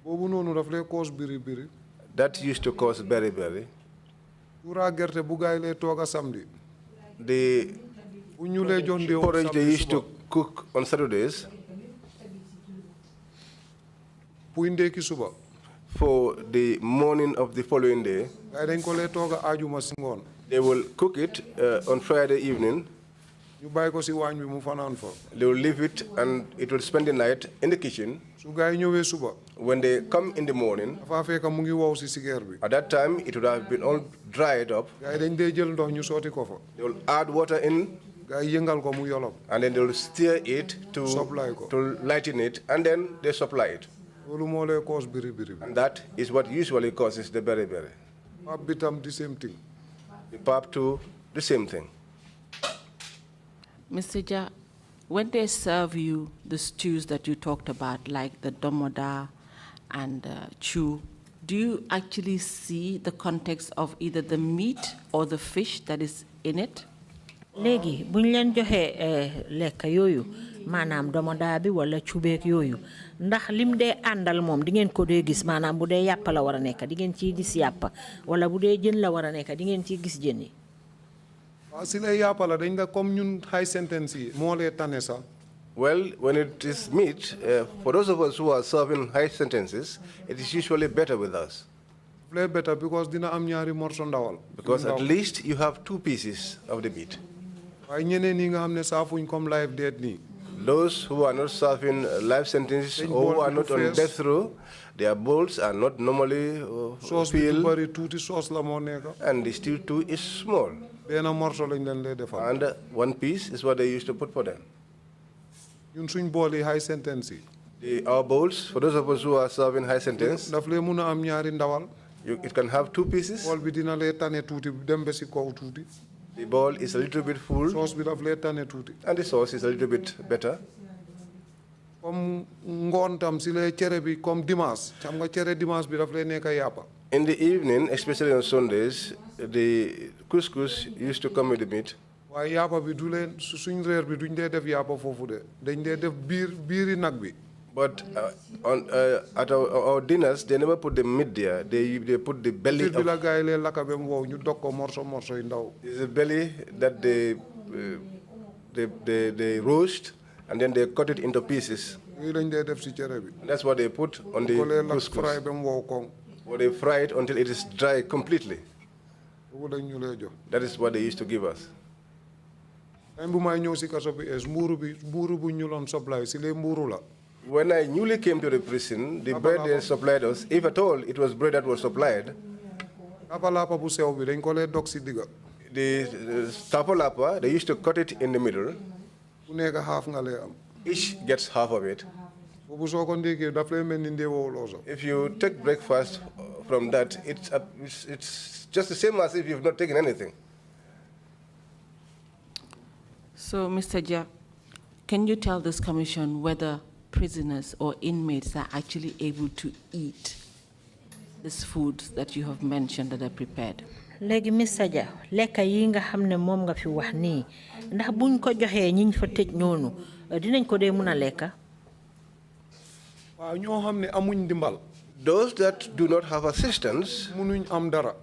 Bobu nonu daf lay cause biri. That used to cause beriberi. Pura gerte bu gaay lay toga samedi. The porridge they used to cook on Saturdays for the morning of the following day. They will cook it on Friday evening. They will leave it and it will spend the night in the kitchen. When they come in the morning, at that time it would have been all dried up. They will add water in and then they will stir it to lighten it, and then they supply it. And that is what usually causes the beriberi. The same thing. The pap too, the same thing. Mr. Ja, when they serve you the stews that you talked about, like the domoda and chew, do you actually see the context of either the meat or the fish that is in it? Legi buñ leen joxe lekk yooyu maanaam domoda bi wala cubeek yooyu ndax lim dee àndal moom di ngeen ko dee gis maanaam bu dee yàpp la war a nekk di ngeen ciy gis yàpp wala bu dee jën la war a nekk di ngeen ciy gis jën yi. Si lay yàpp la dañ da comme ñun high sentence yi moo lay tane sax. Well, when it is meat, for those of us who are serving high sentences, it is usually better with us. Better because dina am ñaari morso ndawal. Because at least you have 2 pieces of the meat. Those who are not serving life sentences or who are not on death row, their bowls are not normally filled, and the stew too is small. And 1 piece is what they used to put for them. Our bowls, for those of us who are serving high sentence, it can have 2 pieces. The bowl is a little bit full, and the sauce is a little bit better. In the evening, especially on Sundays, the couscous used to come with the meat. But at our dinners, they never put the meat there. They put the belly of... It's the belly that they roast, and then they cut it into pieces. And that's what they put on the couscous. Or they fry it until it is dry completely. That is what they used to give us. When I newly came to the prison, the bread they supplied us, if at all it was bread that was supplied, the tapalapa, they used to cut it in the middle. Each gets half of it. If you take breakfast from that, it's just the same as if you've not taken anything. So, Mr. Ja, can you tell this commission whether prisoners or inmates are actually able to eat this food that you have mentioned that are prepared? Legi Mr. Ja, lekka yi nga xamne mom nga fi wax ni ndax buñ ko joxe ñiñ fa tej ñonu dinañ ko dee mun a lekka. waaw ñoo xam ne amuñ dimbal. Those that do not have assistance, munuñ am dara.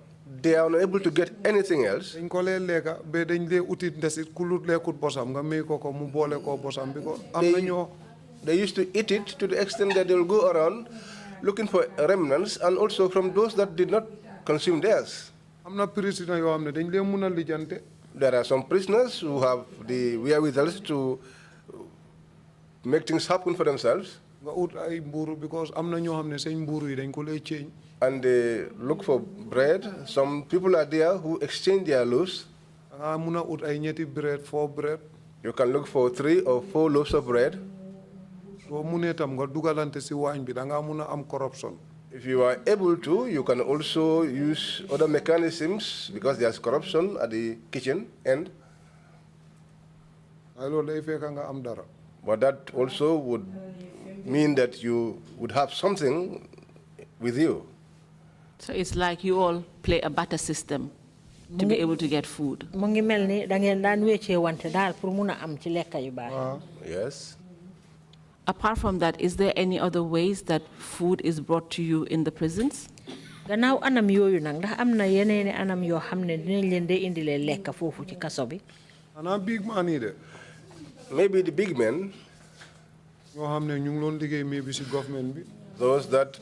they are unable to get anything else. dañ ko lee lekka ba dañ dee utit ndesit ku lut lekkut bosam nga may ko mu boole ko bosam bi ko am na ñoo. They used to eat it to the extent that they will go around looking for remnants, and also from those that did not consume theirs. am na président yoo xam ne dañ lee mun a lijjante. There are some prisoners who have the wherewithal to make things happen for themselves. nga ut ay mbuuru because am na ñoo xam ne seen mbuuru yi dañ ko lee change. And they look for bread. Some people are there who exchange their loaves. nga mun a ut ay ñetti bread 4 bread. You can look for 3 or 4 loaves of bread. soo munee tam nga dugalante si waañ bi da nga mun a am corruption. If you are able to, you can also use other mechanisms because there's corruption at the kitchen end. waaye loolu day fekk nga am dara. But that also would mean that you would have something with you. So it's like you all play a barter system to be able to get food. mu ngi mel ni da ngeen daan weccee wante daal pour mun a am ci lekka yu baax. Yes. Apart from that, is there any other ways that food is brought to you in the prisons? gannaaw anam yooyu nag ndax am na yeneeni anam yoo xam ne dinañ leen dee indilee lekka foofu ci kaso bi. xanaa big man yi de. Maybe the big men, ñoo xam ne ñu ngi loon liggéey maybe si government bi. those that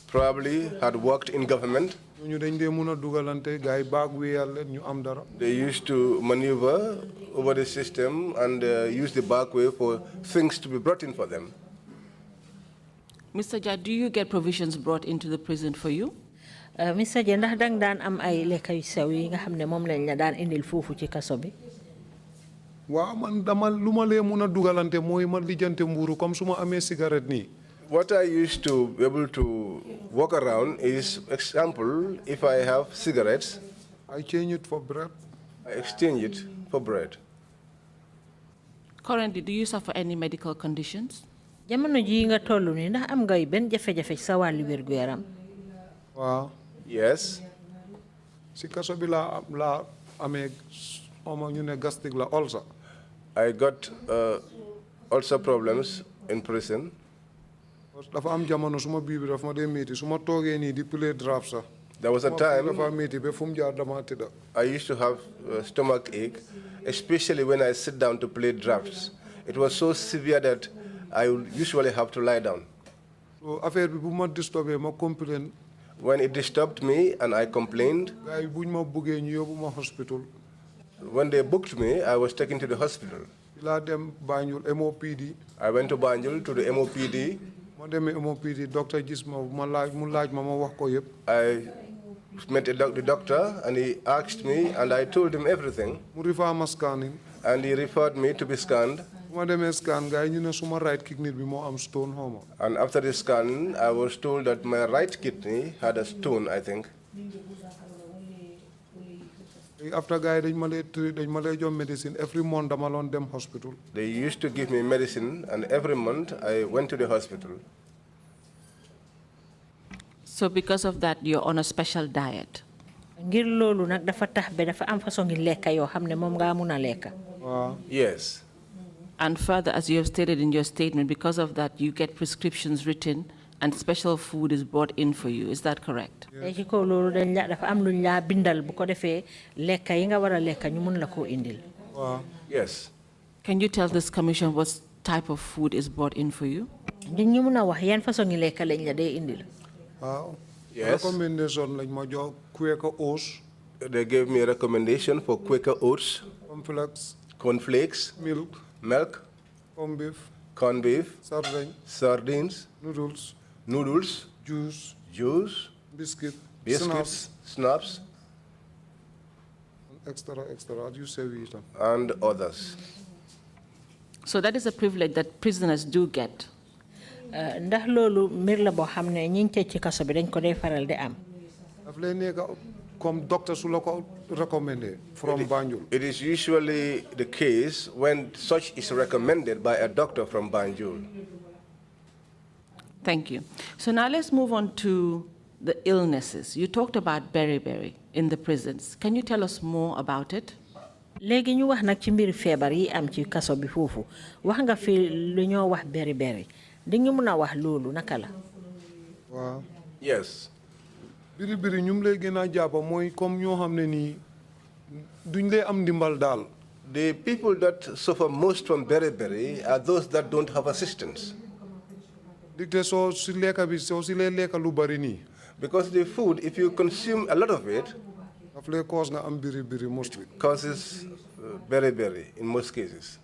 probably had worked in government, ñooñu dañ dee mun a dugalante gars yi baag wéyal leen ñu am dara. they used to maneuver over the system and use the back way for things to be brought in for them. Mr. Jad, do you get provisions brought into the prison for you? Mr. Jad, ndax dang daan am ay lekka yu sew yi nga xam ne moom lañ la daan indil foofu ci kaso bi. waaw man dama lu ma lee mun a dugalante mooy ma lijjante mbuuru comme su ma amee cigarette nii. What I used to be able to walk around is, example, if I have cigarettes, I change it for bread. I exchange it for bread. Currently, do you suffer any medical conditions? jamono ji nga tollu ni ndax am ngay benn jafe-jafe sa wàllu wérgu yaram. waaw. Yes. si kaso bi laa amee xawma ñu ne gastrique la ulcer. I got ulcer problems in prison. dafa am jamono suma biir bi dafa ma dee métti su ma toogee nii di play draft sax. There was a time dafa métti ba fu mu jaar dama tëdda. I used to have stomach ache, especially when I sit down to play drafts. It was so severe that I would usually have to lie down. so affaire bi bu ma disturbé ma complain. When it disturbed me and I complained, gars yi buñ ma buggee ñu yóbbu ma hospital. when they booked me, I was taken to the hospital. laa dem Banjul MOPD. I went to Banjul to the MOPD. ma demee MOPD docteur gis ma mu laaj ma wax ko yëpp. I met the doctor and he asked me and I told him everything. mu refer ma scanning. And he referred me to be scanned. ma demee scan gars yi ñu ne suma right kidney bi moo am stone xaw ma. And after the scan, I was told that my right kidney had a stone, I think. after gars yi dañ ma lay jox medicine every month dama loon dem hospital. They used to give me medicine and every month I went to the hospital. So because of that, you're on a special diet? ngir loolu nag dafa tax ba dafa am façon ngi lekka yoo xam ne moom nga mun a lekka. waaw. Yes. And further, as you have stated in your statement, because of that, you get prescriptions written and special food is brought in for you. Is that correct? ci kaw loolu dañ la dafa am luñ la bindal bu ko defee lekka yi nga war a lekka ñu mun la koo indil. waaw. Yes. Can you tell this commission what type of food is brought in for you? ñu mun a wax yan façon ngi lekka lañ la dee indil. waaw. Yes. recommendation lañ ma jox Quaker oats. They gave me a recommendation for Quaker oats, cornflakes, milk, corned beef, sardines, noodles, juice, biscuits, snaps, extra, you say it. And others. So that is a privilege that prisoners do get. ndax loolu mbir la boo xam ne ñi tëj ci kaso bi dañ ko dee faral di am. daf lay nekk comme docteur su la ko recommendé from Banjul. It is usually the case when such is recommended by a doctor from Banjul. Thank you. So now let's move on to the illnesses. You talked about beriberi in the prisons. Can you tell us more about it? léegi ñu wax nag ci mbiri feebar yi am ci kaso bi foofu wax nga fi lu ñoo wax beri di ñu mën a wax loolu naka la. waaw. Yes. biri ñum lay gën a jàpp mooy comme ñoo xam ne nii duñ lay am ndimbal daal. The people that suffer most from beriberi are those that don't have assistance. digte soo si lekka bi soo si lee lekka lu bari nii. Because the food, if you consume a lot of it, daf lay cause nga am biri mostly. causes beriberi in most cases.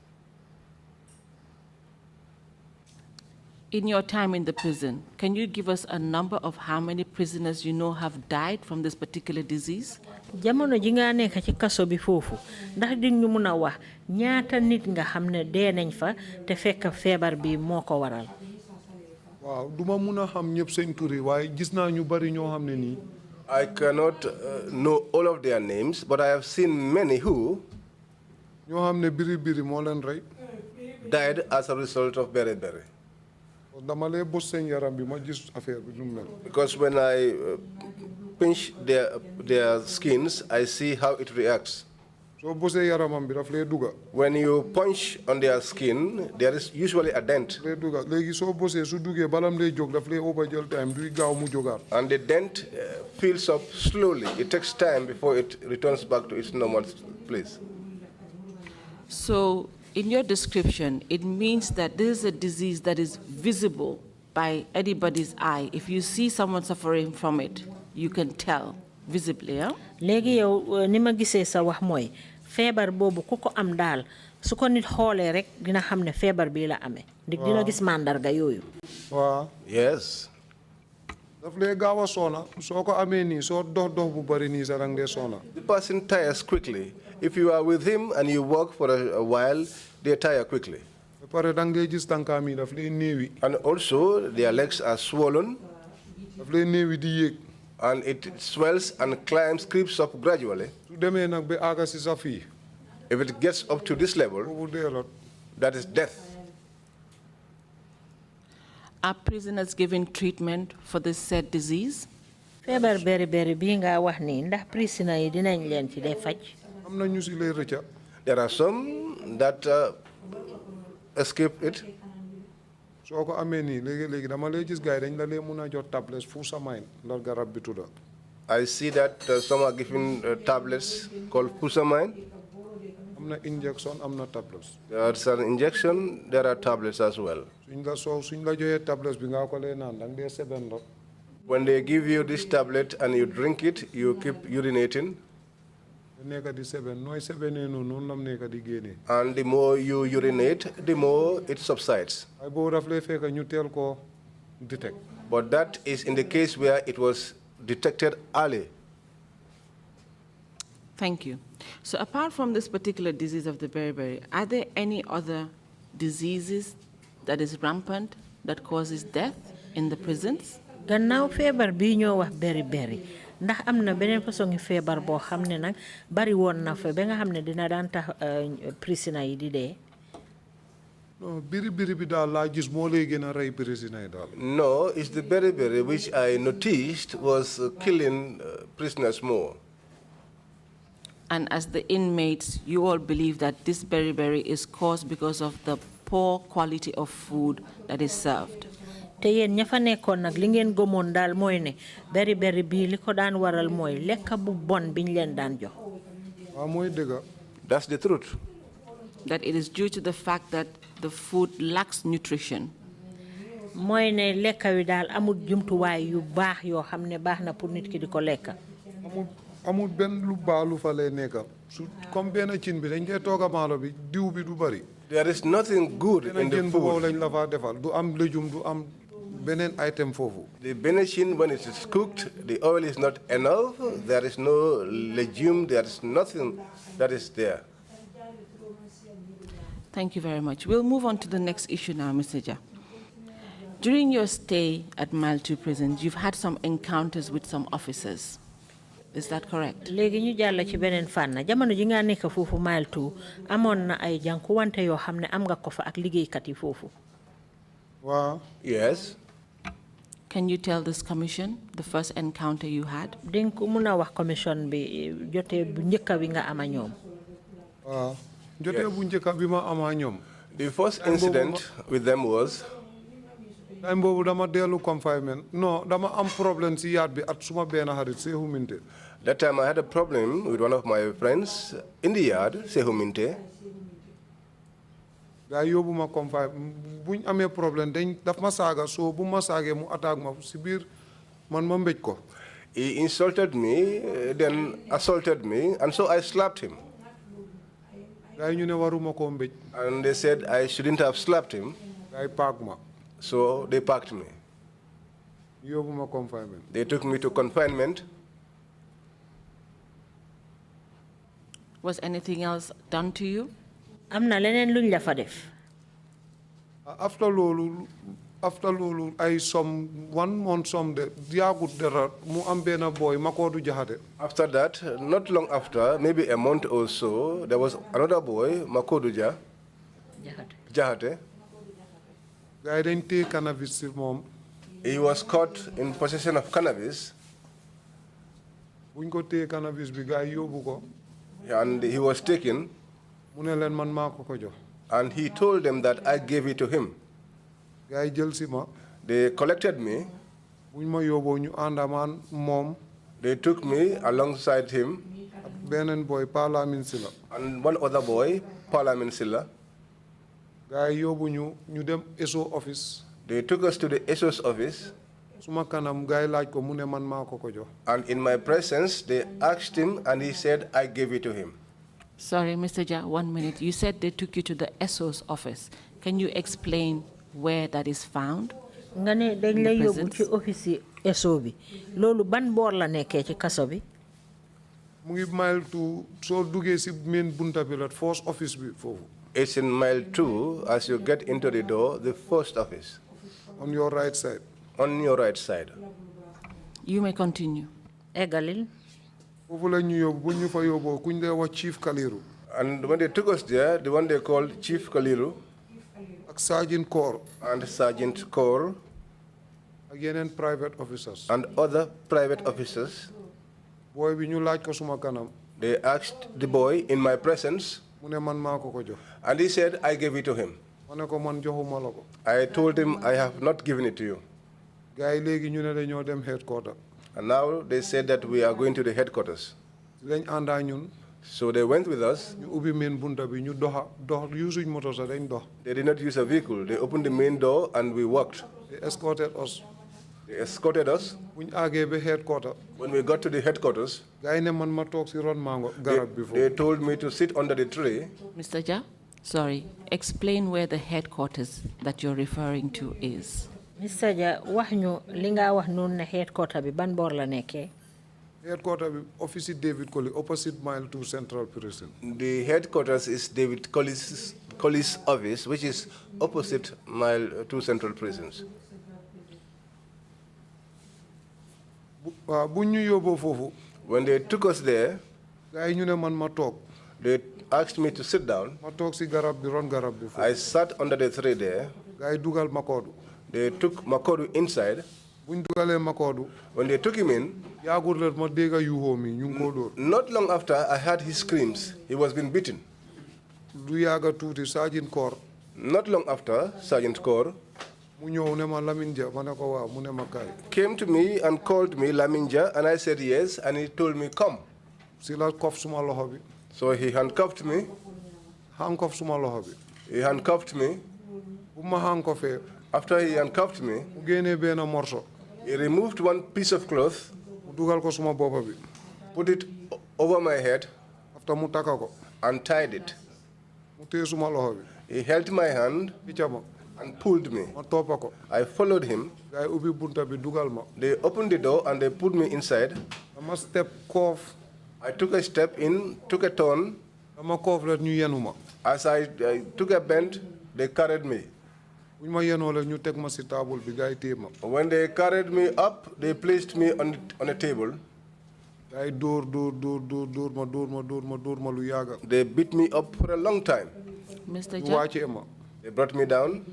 In your time in the prison, can you give us a number of how many prisoners you know have died from this particular disease? jamono ji nga nekk ci kaso bi foofu ndax di ñu mën a wax ñaata nit nga xam ne dee nañ fa te fekk feebar bi moo ko waral. waaw duma mun a xam ñëpp seen tur yi waaye gis naa ñu bari ñoo xam ne nii. I cannot know all of their names, but I have seen many who ñoo xam ne biri moo leen rey. died as a result of beriberi. dama lay bës seen yaram bi ma gis affaire bi nu mel. Because when I pinch their skins, I see how it reacts. soo bësee yaramam bi daf lay duga. When you punch on their skin, there is usually a dent. lay duga léegi soo bësee su duggee balam lay jóg daf lay over jël time duy gaaw mu jógaat. And the dent fills up slowly. It takes time before it returns back to its normal place. So, in your description, it means that this is a disease that is visible by anybody's eye. If you see someone suffering from it, you can tell visibly, yeah? léegi yow ni ma gisee sa wax mooy feebar boobu ku ko am daal su ko nit xoolee rek dina xam ne feebar bii la amee. dina gis mandarga yooyu. waaw. Yes. daf lay gaaw a soona soo ko amee nii soo dox bu bari nii sa dang dee soona. The person tires quickly. If you are with him and you walk for a while, they tire quickly. ba pare dang dee gis tànkaam yi daf lay néewi. And also, their legs are swollen. daf lay néewi di yéeg. And it swells and creeps up gradually. su demee nag ba àgga si sa fii. If it gets up to this level, boobu dee la. that is death. Are prisoners given treatment for this said disease? feebar beri bii nga wax nii ndax prisoner yi dinañ leen ci dee faj. am na ñu si lay rëcca. There are some that escape it. soo ko amee nii léegi dama lay gis gars yi dañ la lay mun a jox tablets fusamine la garab bi tudda. I see that some are given tablets called fusamine. am na injection am na tablets. There's an injection, there are tablets as well. suñ la joxee tablets bi nga ko lay naan dang dee seben la. When they give you this tablet and you drink it, you keep urinating. nekka di seben nooy sebenee noonu lam nekka di génnee. And the more you urinate, the more it subsides. ay boobu daf lay fekk ñu teel ko detect. But that is in the case where it was detected early. Thank you. So apart from this particular disease of the beriberi, are there any other diseases that is rampant that causes death in the prisons? gannaaw feebar bii ñoo wax beri ndax am na beneen façon feebar boo xam ne nag bari woon na fa ba nga xam ne dina daan tax prisoner yi di dee. non biri bi daal laa gis moo lay gën a rey prisoner yi daal. No, it's the beriberi which I noticed was killing prisoners more. And as the inmates, you all believe that this beriberi is caused because of the poor quality of food that is served. te yéen ña fa nekkoon nag li ngeen gëmoon daal mooy ne beriberi bii li ko daan waral mooy lekk bu bon biñ leen daan jox. waaw mooy dëgg. That's the truth. That it is due to the fact that the food lacks nutrition. mooy ne lekk wi daal amul jumtuwaay yu baax yoo xam ne baax na pour nit ki di ko lekk. amul benn lu baax lu fa lay nekk su comme benn cin bi dañ koy tooga maalo bi diw bi du bari. There is nothing good in the food. lañ la fa defal du am légume du am beneen item foofu. The benachin, when it is cooked, the oil is not enough. There is no legume. There is nothing that is there. Thank you very much. We'll move on to the next issue now, Mr. Ja. During your stay at Mile 2 prison, you've had some encounters with some officers. Is that correct? léegi ñu jàll ci beneen fànn jamono ji nga nekk foofu Mile 2 amoon na ay jànkuwante yoo xam ne am nga ko fa ak liggéeykat yi foofu. waaw. Yes. Can you tell this commission the first encounter you had? dinga ko mun a wax commission bi jotee bu njëkk wi nga ama ñoom. jotee bu njëkk bi ma ama ñoom. The first incident with them was time boobu dama dellu confinement no dama am problème si yaat bi at suma benn xarit Sehu Minte. that time I had a problem with one of my friends in the yard, Sehu Minte. gaa yóbbu ma confinement buñ amee problème dañ daf ma saaga soo bu ma saagee mu attaque ma si biir man ma mbéj ko. He insulted me, then assaulted me, and so I slapped him. gaa yi ñu ne waruma koo mbéj. And they said I shouldn't have slapped him. gaa yi paak ma. So they packed me. yóbbu ma confinement. They took me to confinement. Was anything else done to you? am na leneen luñ la fa def. after loolu ay some 1 month some de yaagut dara mu am benn boy Makodu Jahate. After that, not long after, maybe a month or so, there was another boy, Makoduja Jahate. gaa yi dañ téye cannabis si moom. He was caught in possession of cannabis, buñ ko téye cannabis bi gaa yi yóbbu ko. and he was taken, mu ne leen man maa ko ko jox. and he told them that I gave it to him. gaa yi jël si ma. They collected me, buñ ma yóbboo ñu àndamaan moom. they took me alongside him, ak beneen boy Parliament si la. and one other boy, Parliament Silla. gaa yi yóbbu ñu dem SO office. They took us to the SO's office, suma kanam gaa yi laaj ko mu ne man maa ko ko jox. and in my presence, they asked him, and he said, I gave it to him. Sorry, Mr. Ja, 1 minute. You said they took you to the SO's office. Can you explain where that is found? nga ne dañ lay yóbbu ci office SO bi loolu ban boor la nekkee ci kaso bi. mu ngi mile 2 soo duggee si main bunta bi la first office bi foofu. It's in mile 2 as you get into the door, the first office. On your right side. On your right side. You may continue. eggalil. foofu la ñu yóbbu bu ñu fa yóbboo kuñ dee wax Chief Kaliru. And when they took us there, the one they called Chief Kaliru ak Sergeant Corps. and Sergeant Kaur ak yeneen private officers. and other private officers, booy bi ñu laaj ko suma kanam. they asked the boy in my presence, mu ne man maa ko ko jox. and he said, I gave it to him. ma ne ko man joxuma la ko. I told him, I have not given it to you. gaa yi léegi ñu ne dañoo dem headquarter. And now they said that we are going to the headquarters. lañ àndaa ñun. So they went with us. ñu ubbi main bunta bi ñu dox usuñ moto sax dañ dox. They did not use a vehicle. They opened the main door and we walked. They escorted us. They escorted us. bu ñu àggee ba headquarter. When we got to the headquarters, gaa yi ne man ma toog si ron mango garab bi they foofu. told me to sit under the tree. Mr. Ja, sorry. Explain where the headquarters that you're referring to is. Mr. Ja wax ñu li nga wax noonu ne headquarter bi ban boor la nekkee. headquarter bi office David Colley opposite mile 2 Central Prison. The headquarters is David Colley's office, which is opposite mile 2 Central Prisons. waaw bu ñu yóbboo foofu. When they took us there, gaa yi ñu ne man ma toog. they asked me to sit down. ma toog si garab bi ron garab bi foofu. I sat under the tree there. gaa yi dugal Makodu. They took Makodu inside. bu ñu dugalee Makodu. When they took him in, yaagul la ma dégg yuuxoo mi ñu ngi koo dóor. not long after, I heard his screams. He was being beaten. du yaaga tuuti Sergeant Corps. Not long after, Sergeant Kaur mu ñëw ne ma Lamine Dia ma ne ko waaw mu ne ma kaay. came to me and called me Laminja, and I said yes, and he told me, come. si la kof suma loxo bi. So he handcuffed me. handcuff suma loxo bi. He handcuffed me. bu ma handcuffee. After he handcuffed me, mu génnee benn morceau. he removed one piece of cloth, mu dugal ko suma boppa bi. put it over my head, after mu takka ko. and tied it. mu téye suma loxo bi. He held my hand picca ma. and pulled me. ma toppa ko. I followed him. gaa yi ubbi bunta bi dugal ma. They opened the door and they put me inside. dama step koof. I took a step in, took a turn. dama koof la ñu yenu ma. As I took a bend, they carried me. bu ñu ma yenoo la ñu teg ma si table bi gaa yi téye ma. When they carried me up, they placed me on a table. gaa yi dóor ma lu yàgga. They beat me up for a long time. Mr. ñu Ja, wàccee ma. They brought me down.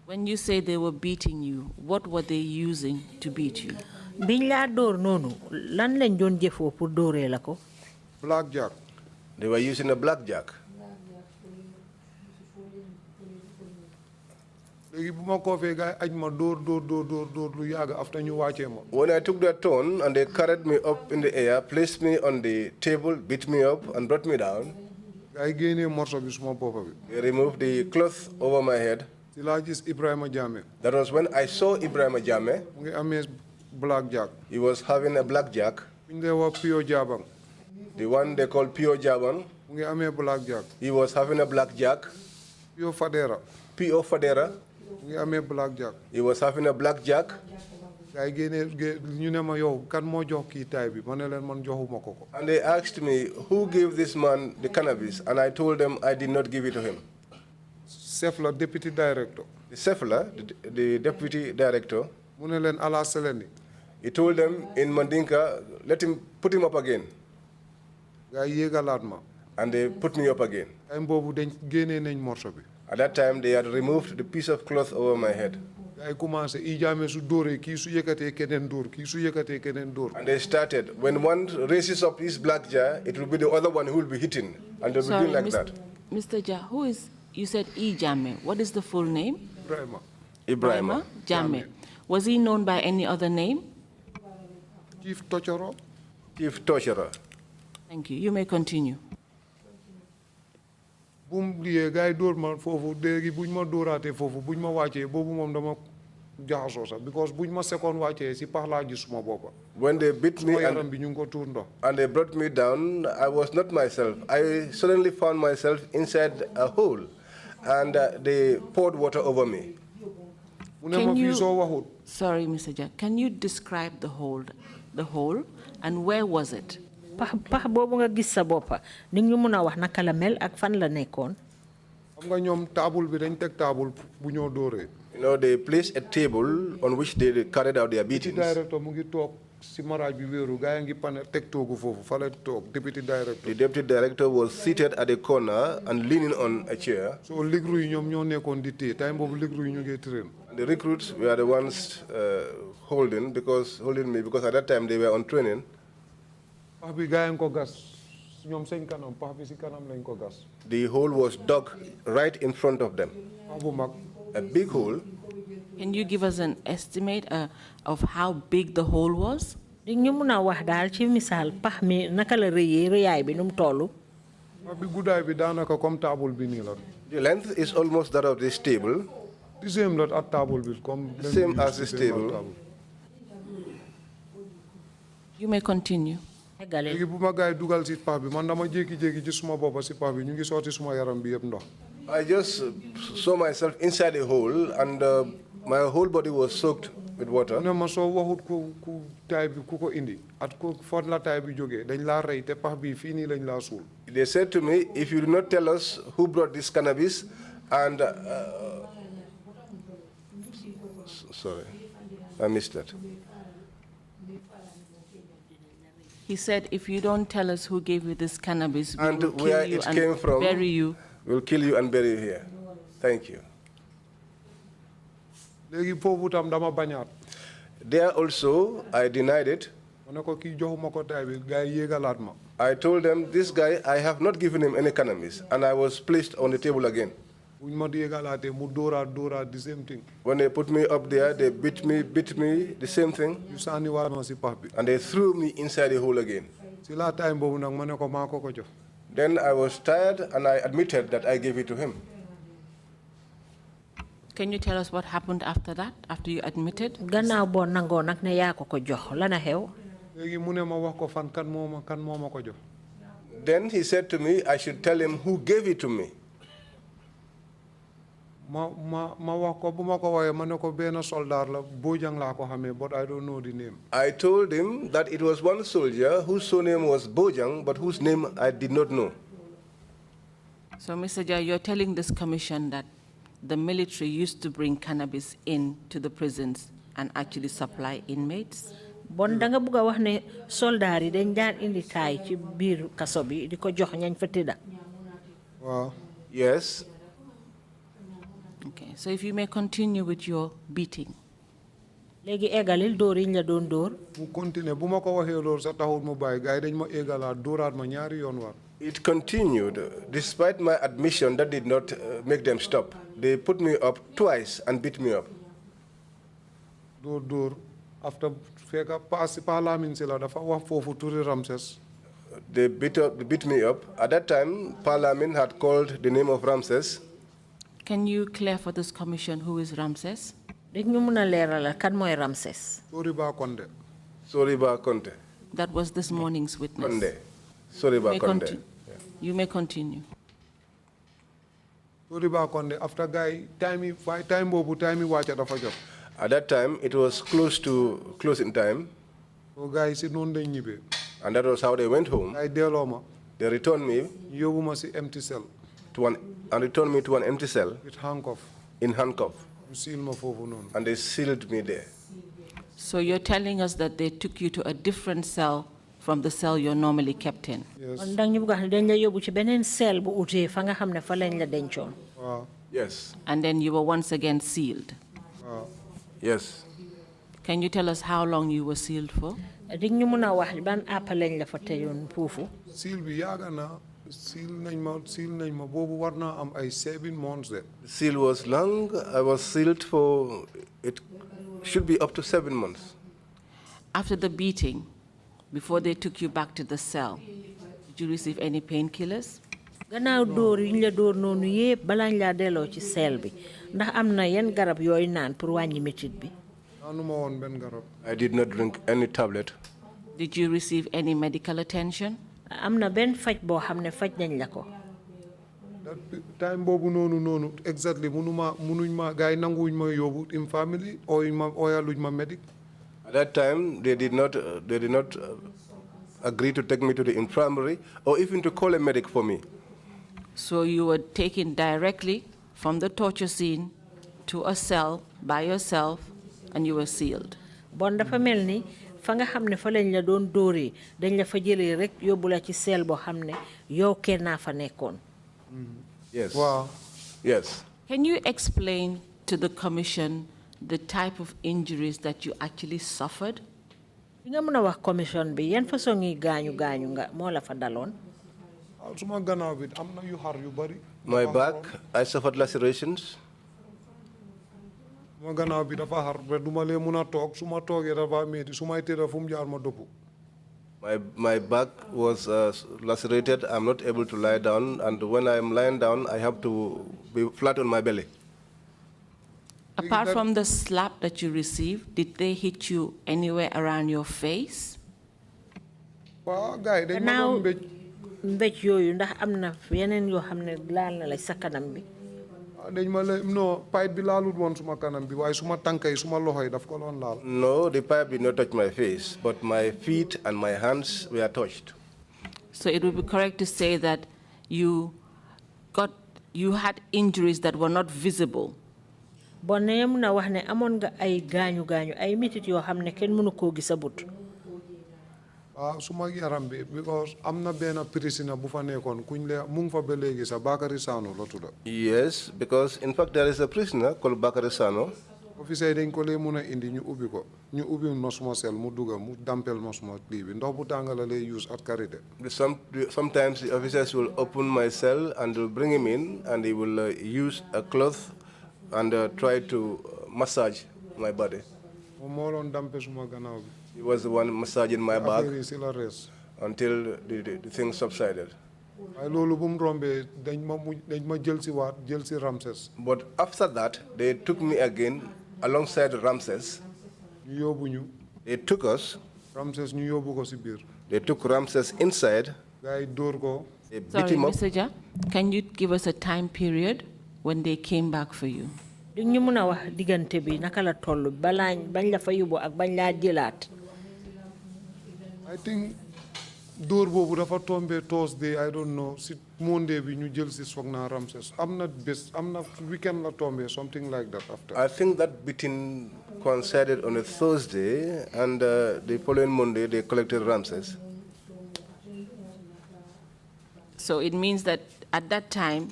when you say they were beating you, what were they using to beat you? biñ laa dóor noonu lan lañ doon jëfoo pour dóoree la ko. blackjack. They were using a blackjack. When I took that turn and they carried me up in the air, placed me on the table, beat me up, and brought me down, they removed the cloth over my head. That was when I saw Ibrahim Jame. He was having a blackjack. The one they call Pio Jaban. He was having a blackjack. Pio Fadera. He was having a blackjack. And they asked me, who gave this man the cannabis? And I told them I did not give it to him. Sefla, deputy director. The Sefla, the deputy director, he told them in Mandinka, put him up again. And they put me up again. At that time, they had removed the piece of cloth over my head. And they started, when one raises up his black jar, it will be the other one who will be hitting. And they'll be doing like that. Mr. Ja, who is, you said Jame. What is the full name? Ibrahima Jame. Was he known by any other name? Chief Torturer. Chief Torturer. Thank you. You may continue. Because when they beat me and they brought me down, I was not myself. I suddenly found myself inside a hole, and they poured water over me. Can you, sorry, Mr. Jack, can you describe the hole, and where was it? Pax bobu nga gis sa bopa ni ñu mëna wax naka la mel ak fan la nekkon. You know, they placed a table on which they carried out their beatings. The deputy director was seated at a corner and leaning on a chair. So the recruits were the ones holding me because at that time they were on training. The hole was dug right in front of them. A big hole. Can you give us an estimate of how big the hole was? The length is almost that of this table. The same as this table. You may continue. I just saw myself inside a hole, and my whole body was soaked with water. They said to me, if you do not tell us who brought this cannabis, and sorry, I missed that. He said, if you don't tell us who gave you this cannabis, we and will where kill you it and came from, bury you. We'll kill you and bury you here. Thank you. There also, I denied it. I told them, this guy, I have not given him any cannabis, and I was placed on the table again. When they put me up there, they beat me, the same thing. And they threw me inside the hole again. Then I was tired and I admitted that I gave it to him. Can you tell us what happened after that, after you admitted? Then he said to me, I should tell him who gave it to me. But I don't know the name. I told him that it was one soldier whose surname was Bojang, but whose name I did not know. So, Mr. Jai, you're telling this commission that the military used to bring cannabis into the prisons and actually supply inmates? Bon danga buga wax ne soldat yi dañ daan indi tay ci biir kaso bi di ko jox ñañ fa tëdda. Wow. Yes. Okay, so if you may continue with your beating. Legi egalil door yi la doon door. Mu continue bu ma ko waxee loolu sa taxul mu bàyyi gaay dañ ma égalaat dooraat ma ñaari yoon war. It continued. Despite my admission, that did not make them stop. They put me up twice and beat me up. Door. After feka pass parliament sila dafa wax fofu turi Ramses. They beat me up. At that time, Parliament had called the name of Ramses. Can you clear for this commission who is Ramses? Ramses. Soriba Konde. Soriba Conte. That was this morning's witness. Conde. Soriba Conde. You may continue. Soriba Konde. After guy time wacha dafa jot. At that time, it was close in time. So guys si non dañ ñibé. And that was how they went home. Ay deloma. They returned me Yobuma si empty cell. returned me to an empty cell With handcuff. in handcuff. Seal ma fofu non. And they sealed me there. So you're telling us that they took you to a different cell from the cell you're normally kept in? Yes. Yes. And then you were once again sealed. Yes. Can you tell us how long you were sealed for? Seal bi yaga na seal nañ ma bobu warna am ay 7 months de. The seal was long. I was sealed for, it should be up to 7 months. After the beating, before they took you back to the cell, did you receive any painkillers? Gannaaw door yi ñu la door noonu yépp balaa ñu laa delloo ci seel bi ndax am na yenn garab yooyu naan pour wàññi métit bi. Naanuma woon benn garab. I did not drink any tablet. Did you receive any medical attention? am na benn faj boo xam ne faj nañ la ko. Time boobu noonu exactly munuñ ma gaay nanguwuñ ma yóbbu in family ooyaluñ ma medic. At that time, they did not agree to take me to the infirmary or even to call a medic for me. So you were taken directly from the torture scene to a cell by yourself and you were sealed. Bon dafa mel ni fa nga xam ne fa lañ la doon dóoree dañ la fa jëlee rek yóbbu la ci seel boo xam ne yow kenn naa fa nekkoon. Yes. Wow. Yes. Can you explain to the commission the type of injuries that you actually suffered? Nga mën a wax commission bi yan façon yi gaañu nga moo la fa daloon. Suma gannaaw bi am na yu xar yu bari. My back, I suffered lacerations. Suma gannaaw bi dafa xar ba duma lee mun a toog suma toogee dafa metti sumay tëdda fu mu jaar ma dëpp. My back was lacerated. I'm not able to lie down, and when I'm lying down, I have to be flat on my belly. Apart from the slap that you received, did they hit you anywhere around your face? Waaw gaay dañ ma doon mbéj yooyu ndax am na yeneen yoo xam ne laal na la sa kanam bi. dañ ma no pipe bi laalut woon suma kanam bi waaye suma tànka yi suma loxo yi daf ko doon laal. No, the pipe did not touch my face, but my feet and my hands were touched. So it would be correct to say that you had injuries that were not visible. Bon ne mun a wax ne amoon nga ay gaañu ay metit yoo xam ne kenn mënu koo gis a but. Suma yaram bi because am na benn prisoner bu fa nekkoon kuñ le mu ngi fa ba léegi sax Bakary Sano la tudda. Yes, because in fact there is a prisoner called Bakary Sano. Officer dañ ko lee mun a indi ñu ubbi ko ñu ubbi ma suma sel mu dugga mu dampel ma suma lii bi ndox bu tàng la lay use at karité. Sometimes the officers will open my cell and will bring him in and he will use a cloth and try to massage my body. Moom moo doon dampe suma gannaaw bi. He was the one massaging my back until the thing subsided. But after that, they took me again alongside Ramses. They took us. They took Ramses inside. They beat him up. Mr. Ja, can you give us a time period when they came back for you? ñu mën a wax diggante bi naka la toll bañ la fa yóbbu ak bañ laa jëlaat. I think door boobu dafa tombé Thursday I don't know si Monday bi ñu jël si Sogna Ramses am na weekend la tombé something like that after. I think that beating coincided on a Thursday and the following Monday they collected Ramses. So it means that at that time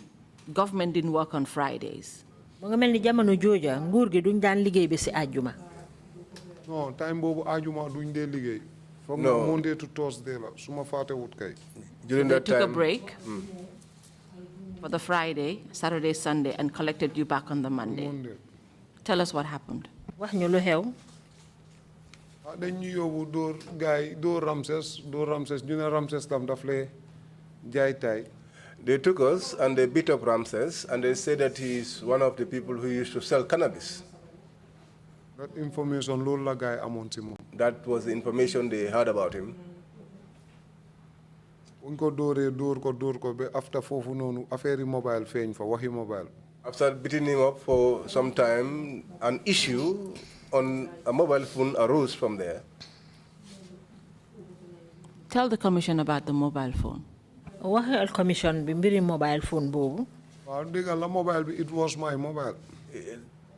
government didn't work on Fridays. Mo nga melni jamono jooja nguur gi duñ daan liggéey bi ci àjjuma. Non time boobu àjjuma duñ dee liggéey. From No. Monday to Thursday la suma faate wut kay. During They that took a time, break for the Friday, Saturday, Sunday, and collected you back on the Monday. Monday. Tell us what happened. wax ñu lu xew. Dañ ñu yóbbu dóor Ramses ñu ne Ramses tam daf lay jaay tay. they took us and they beat up Ramses, and they said that he is one of the people who used to sell cannabis. That information loolu la gaay amoon ci moom. That was the information they heard about him. buñ ko dóor ko ba after foofu noonu affaire yi mobile feeñ fa waxi mobile. After beating him up for some time, an issue on a mobile phone arose from there. Tell the commission about the mobile phone. waxal commission bi mbiri mobile phone boobu. waaw dëgg la mobile bi it was my mobile.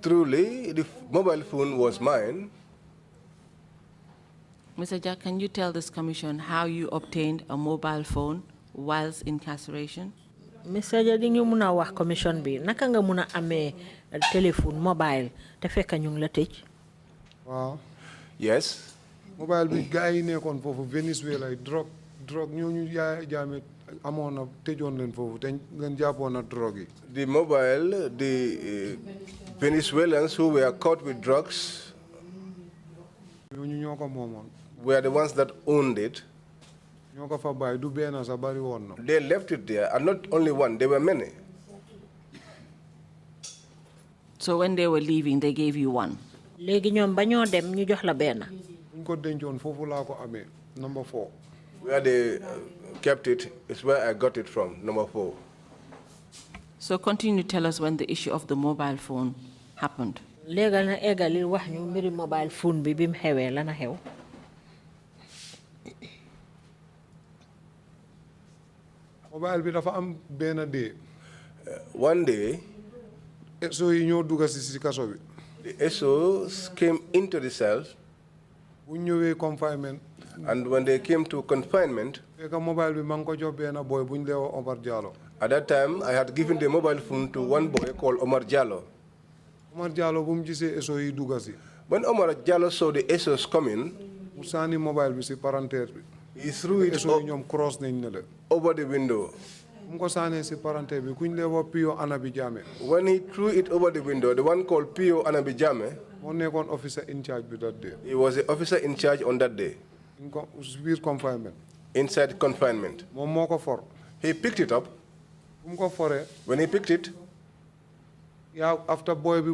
Truly, the mobile phone was mine. Mr. Jack, can you tell this commission how you obtained a mobile phone whilst incarceration? Mr. Dia di nga mun a wax commission bi naka nga mun a amee téléphone mobile te fekk ñu ngi la tëj. waaw. Yes. mobile bi gars yi nekkoon foofu Venezuela drogue ñooñu Yaya Jammeh amoon na tëjoon leen foofu te leen jàppoon na drogue yi. The mobile, the Venezuelans who were caught with drugs ñooñu ñoo ko moomoon. were the ones that owned it. ñoo ko fa bàyyi du benn sa bari woon na. They left it there, and not only one, there were many. So when they were leaving, they gave you one. léegi ñoom ba ñoo dem ñu jox la benn. buñ ko dencoon foofu laa ko amee number 4. Where they kept it is where I got it from, number 4. So continue to tell us when the issue of the mobile phone happened. léegi na eggali wax ñu mbiri mobile phone bi bim xewee lana xew. mobile bi dafa am benn day. One day, so yi ñoo dugg si kaso bi. the SOs came into the cells, bu ñëwee confinement. and when they came to confinement, fekk mobile bi maa ngi ko jox benn boy bu ñu lee wax Omar Diallo. at that time, I had given the mobile phone to one boy called Omar Jallo. Omar Diallo bu mu gisee SO yi dugg si. When Omar Jallo saw the SOs coming, mu sànni mobile bi si parenthèse bi. he threw it SO yi ñoom cross nañ ne la. over the window. mu ko sànnee si parenthèse bi ku ñu lee wax Pio Anabi Jammeh. When he threw it over the window, the one called Pio Anabijame, moo nekkoon officer in charge bi that day. he was the officer in charge on that day, ñu ko biir confinement. inside confinement. moom moo ko for. He picked it up. bu mu ko foree. When he picked it, yaa after boy bi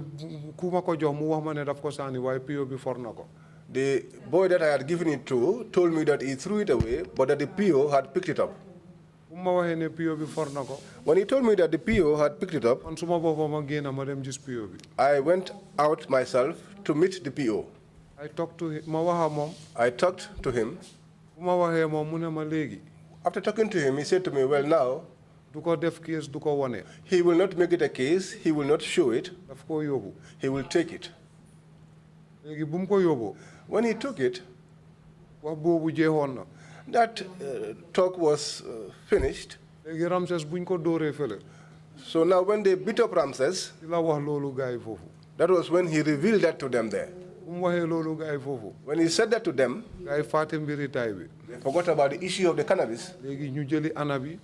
ku ma ko jox mu wax ma ne daf ko sànni waaye Pio bi for na ko. the boy that I had given it to told me that he threw it away, but that the PO had picked it up. bu ma waxee ne Pio bi for na ko. When he told me that the PO had picked it up, man suma boppam ma génn ma dem gis Pio bi. I went out myself to meet the PO. I talked to him ma wax ak moom. I talked to him. bu ma waxee moom mu ne ma léegi. After talking to him, he said to me, well, now, du ko def case du ko wane. he will not make it a case, he will not show it, daf ko yóbbu. he will take it. léegi bu mu ko yóbbu. When he took it, wax boobu jeexoon na. that talk was finished. léegi Ramses buñ ko dóoree fële. So now when they beat up Ramses, di la wax loolu gars yi foofu. that was when he revealed that to them there. bu mu waxee loolu gars yi foofu. When he said that to them, gars yi fàtte mbiri tay bi. they forgot about the issue of the cannabis. léegi ñu jëli Anabi.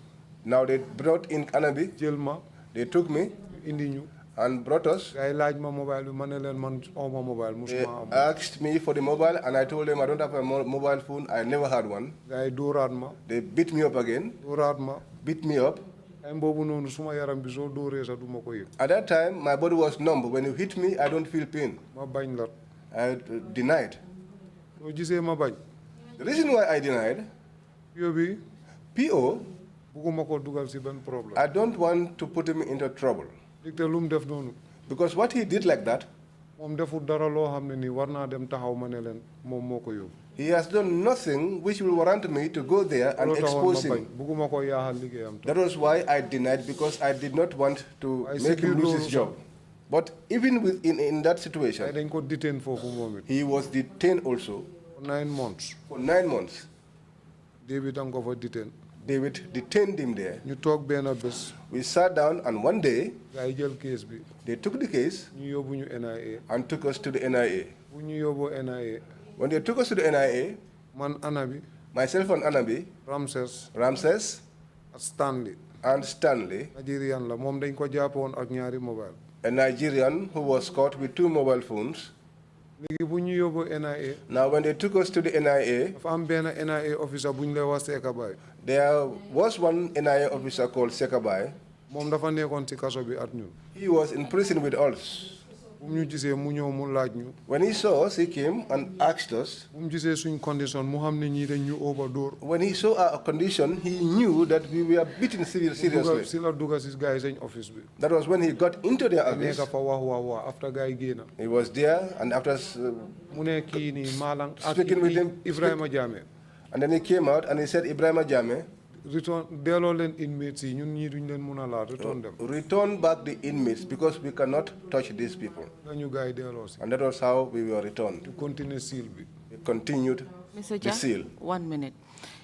Now they brought in Anabi, jël ma. they took me indi ñu. and brought us. gars yi laaj ma mobile bi ma ne leen man awma mobile They musuma am. asked me for the mobile, and I told them I don't have a mobile phone. I never had one. gars yi dóoraat ma. They beat me up again, dóoraat ma. beat me up. ay boobu noonu suma yaram bi soo dóoree sax du ma ko yëg. At that time, my body was numb. When you hit me, I don't feel pain. ma bañ la. I denied. soo gisee ma bañ. The reason why I denied, Pio bi PO, bugguma ko dugal si benn problème. I don't want to put him into trouble. digte lu mu def noonu. Because what he did like that, moom deful dara loo xam ne nii war naa dem taxaw ma ne leen moom moo ko yóbbu. he has done nothing which will warrant me to go there and loolu taxoon expose ma bañ him. bugguma ko yaaxal liggéeyam. That was why I denied, because I did not want to I make him see lose you his do- job. But even in that ay situation, dañ ko detain foofu moom it. he was detained also for 9 months. for 9 months. David danga ko fa detain. David detained him there. ñu toog benn bés. We sat down, and one day, gars yi jël case bi. they took the case ñu yóbbu ñu NIA. and took us to the NIA. bu ñu yóbboo NIA. When they took us to the NIA, Man Anabi. Myself and Anabi, Ramses. Stanley, Nigerian la mom dañ ko japon ak ñaari mobile. a Nigerian who was caught with 2 mobile phones. Legi bu ñu yobbu NIA. Now when they took us to the NIA, dafa am ben NIA officer buñ lay wax Sekabay. there was one NIA officer called Sekabay. Mom dafa nekkon ci kasso bi at ñun. He was in prison with us. When he saw us, he came and asked us. When he saw our condition, he knew that we were beaten seriously. That was when he got into their office. He was there, and after speaking with him, and then he came out and he said, Ibrahima Jame, return back the inmates because we cannot touch these people. And that was how we were returned. We continued Mr. the seal. 1 minute.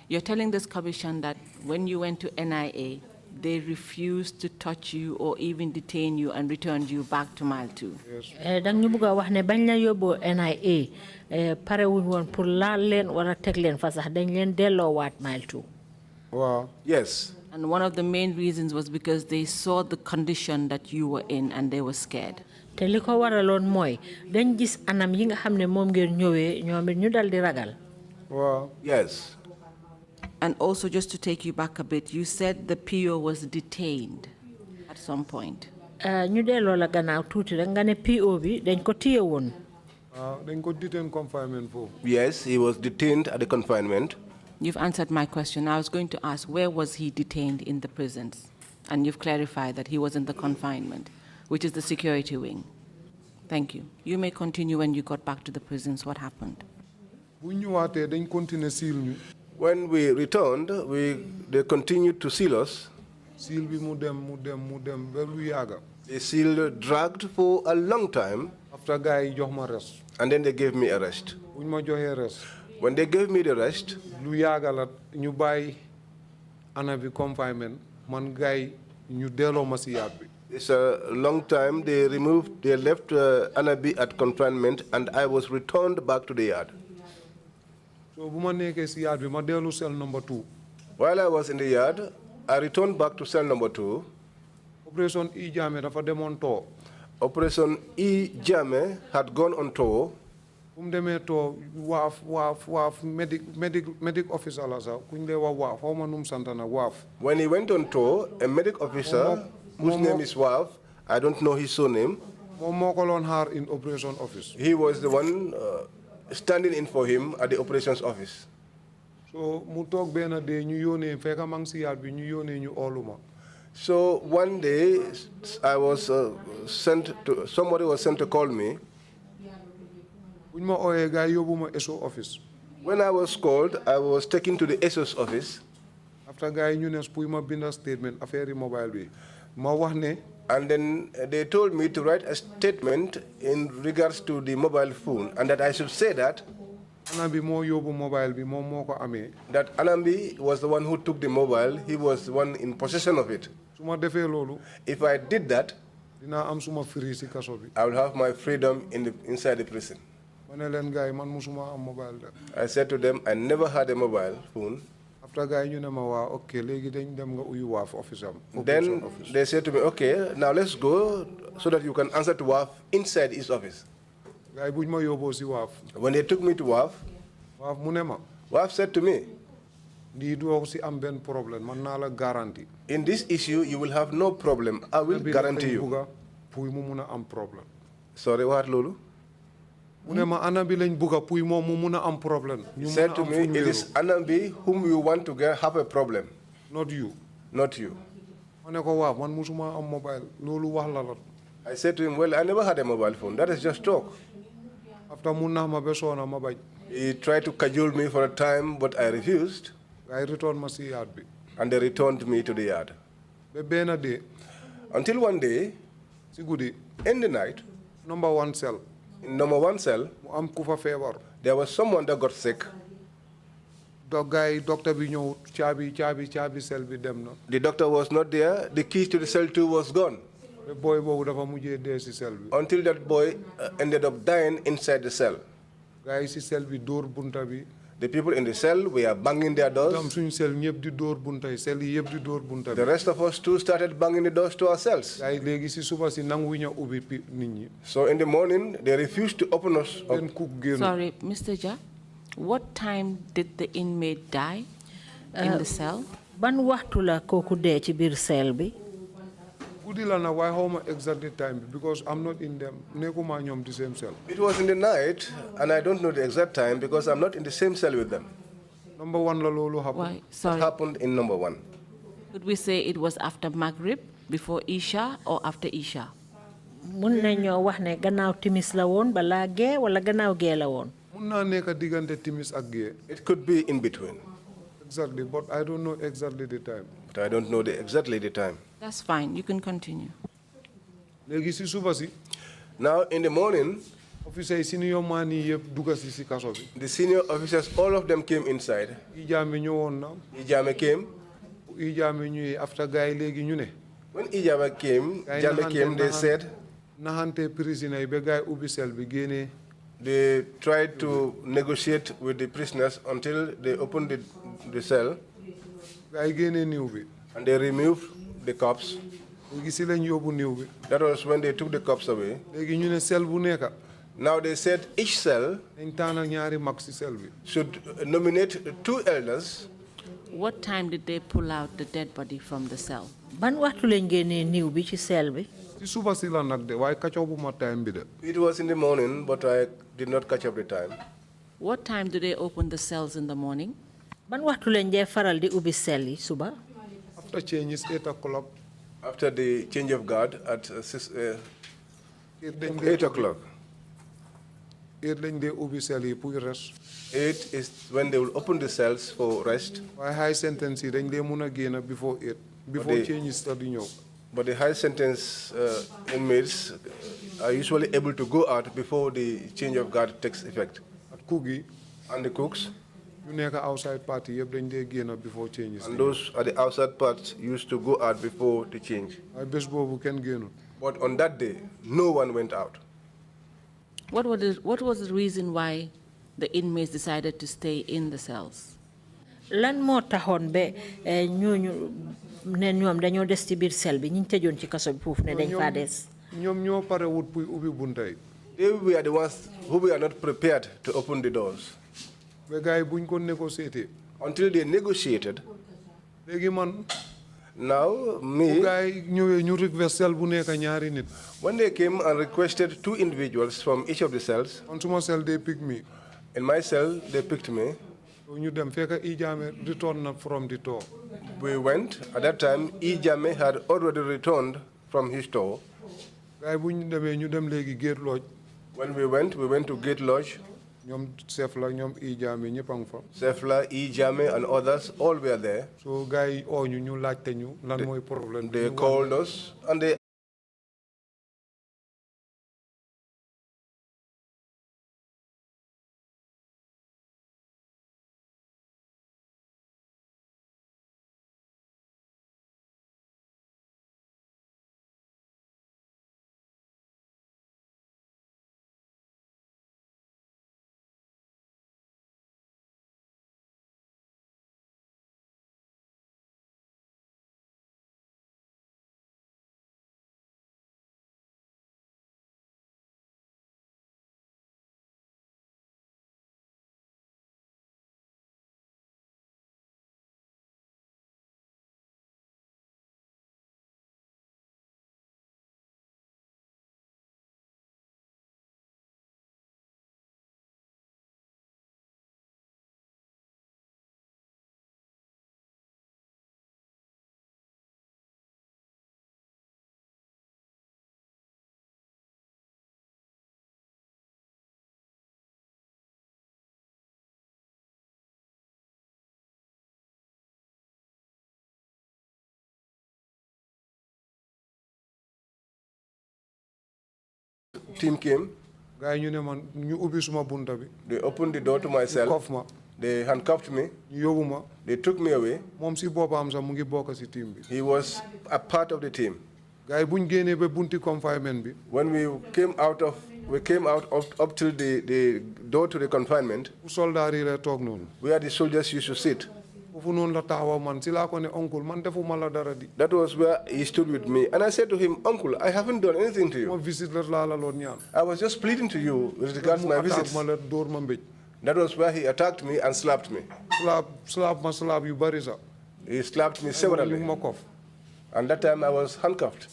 You're telling this commission that when you went to NIA, they refused to touch you or even detain you and returned you back to mile 2. Dang ñu bëgg wax ne bañ la yóbbu NIA pare wuñ woon pour laal leen wala teg leen fa sax dañ leen delloowaat mile 2. Wow. Yes. And one of the main reasons was because they saw the condition that you were in and they were scared. Te li ko waraloon mooy dañ gis anam yi nga xam ne moom ngeen ñëwee ñoom it ñu dal di ragal. Wow. Yes. And also, just to take you back a bit, you said the PO was detained at some point. Ñu delloo la gannaaw tuuti rek nga ne PO bi dañ ko téye woon. Dañ ko detain confinement foofu. Yes, he was detained at the confinement. You've answered my question. I was going to ask, where was he detained in the prisons? And you've clarified that he was in the confinement, which is the security wing. Thank you. You may continue when you got back to the prisons. What happened? When we returned, they continued to seal us. The seal dragged for a long time. After guy jox ma rest. And then they gave me a rest. When they gave me the rest, lu yagalat ñu bay Anabi confinement man guy ñu delo ma ci yat bi. It's a long time. They left Anabi at confinement, and I was returned back to the yard. So bu ma nekké ci yard bi ma delu cell number 2. While I was in the yard, I returned back to cell number 2. Operation E Jame dafa demon tour. Operation E Jame had gone on tour. Medic officer la sax kuñ lay wax waaf xawma num santana waaf. When he went on tour, a medic officer whose name is Waaf, I don't know his surname. Moom moko lon xaar in operation office. He was the one standing in for him at the operations office. So mu tok ben day ñu yone fekk mang ci yard bi ñu yone ñu oluma. So one day I was somebody was sent to call me. When I was called, I was taken to the SO's office. After guy ñu ne pour ma binda statement affaire mobile bi ma wax ne. And then they told me to write a statement in regards to the mobile phone, and that I should say that Anabi mo yóbbu mobile bi moom moo ko amee. That Anabi was the one who took the mobile. He was the one in possession of it. Su ma defee loolu. If I did that, dinaa am suma free ci kaso bi. I will have my freedom inside the prison. I said to them, I never had a mobile phone. After guy ñu ne ma waa okay léegi dañ dem nga uyu Waaf office am. Then they said to me, okay, now let's go so that you can answer to Waaf inside his office. Guy buñ ma yóbboo ci Waaf. When they took me to Waaf, Waaf mu ne ma. Waaf said to me, lii doo ci am benn problème man naa la garantie. In this issue, you will have no problem. I will guarantee you. Pour mu mun a am problème. Sorry, what Lulu? He said to me, it is Anabi whom you want to get have a problem. Not you. Not you. I said to him, well, I never had a mobile phone. That is just talk. He tried to cajole me for a time, but I refused. And they returned me to the yard. Until one day, in the night, number 1 cell. In number 1 cell, there was someone that got sick. The doctor was not there. The keys to the cell too was gone. Until that boy ended up dying inside the cell. The people in the cell, we are banging their doors. The rest of us too started banging the doors to ourselves. So in the morning, they refused to open us up. Sorry, Mr. Ja, what time did the inmate die in the cell? Ban waxtu la koku dé ci bir cell bi? Why how exactly time? Because I'm not in them. The same cell. It was in the night, and I don't know the exact time because I'm not in the same cell with them. Number one, la lolo happened. Why? Sorry. It happened in number 1. Could we say it was after Maghrib, before Isha, or after Isha? Mun nañu wax ne gannaaw timis la won bala gé wala gannaaw gé la won? Mun na nekk digante timis ak gé. It could be in between. Exactly, but I don't know exactly the time. But I don't know exactly the time. That's fine. You can continue. Now, in the morning, the senior officers, all of them came inside. Ijame came. After guy when Ijame came, they said they tried to negotiate with the prisoners until they opened the cell. And they removed the cups. That was when they took the cups away. Now they said each cell should nominate 2 elders. What time did they pull out the dead body from the cell? Ban waxtu lañ génné niw bi ci cell bi? It was in the morning, but I did not catch up the time. What time do they open the cells in the morning? Ban waxtu lañ dé faral di ubbi cell yi suba? After change is 8 o'clock. After the change of guard at 8 o'clock. 8 is when they will open the cells for rest. Why high sentence before 8, before change is starting. But the high sentence inmates are usually able to go out before the change of guard takes effect. At Kugi. And the cooks. Outside party before changes. And those are the outside parts used to go out before the change. But on that day, no one went out. What was the reason why the inmates decided to stay in the cells? Lan mo taxone be ñoñu ne ñom dañoo des ci biir cell bi ñi tëjoon ci kaso bi foofu ne dañ fa des. Ñom ñoo paré wut puy ubbi buntay. They were the ones who were not prepared to open the doors. Until they negotiated. Now, me, when they came and requested 2 individuals from each of the cells, they picked me. In my cell, they picked me. We went. At that time, Ijame had already returned from his tour. When we went to Gate Lodge. Sefla, Ijame, and others, all were there. So, guy, they called us and they team came. They opened the door to my cell. They handcuffed me. They took me away. He was a part of the team. Guy buñ génnee ba bunti confinement bi. When we came out up till the door to the confinement. Soldat yi la toog noonu. Where the soldiers used to sit. Foofu noonu la taxaw man si laa ko ne uncle man defuma la dara di. That was where he stood with me, and I said to him, Uncle, I haven't done anything to you. Ma visit la laa la loon ñaan. I was just pleading to you with regards to my visits. Ma la dóor ma mbéj. That was where he attacked me and slapped me. Slap yu bari sax. He slapped me severally. And that time I was handcuffed.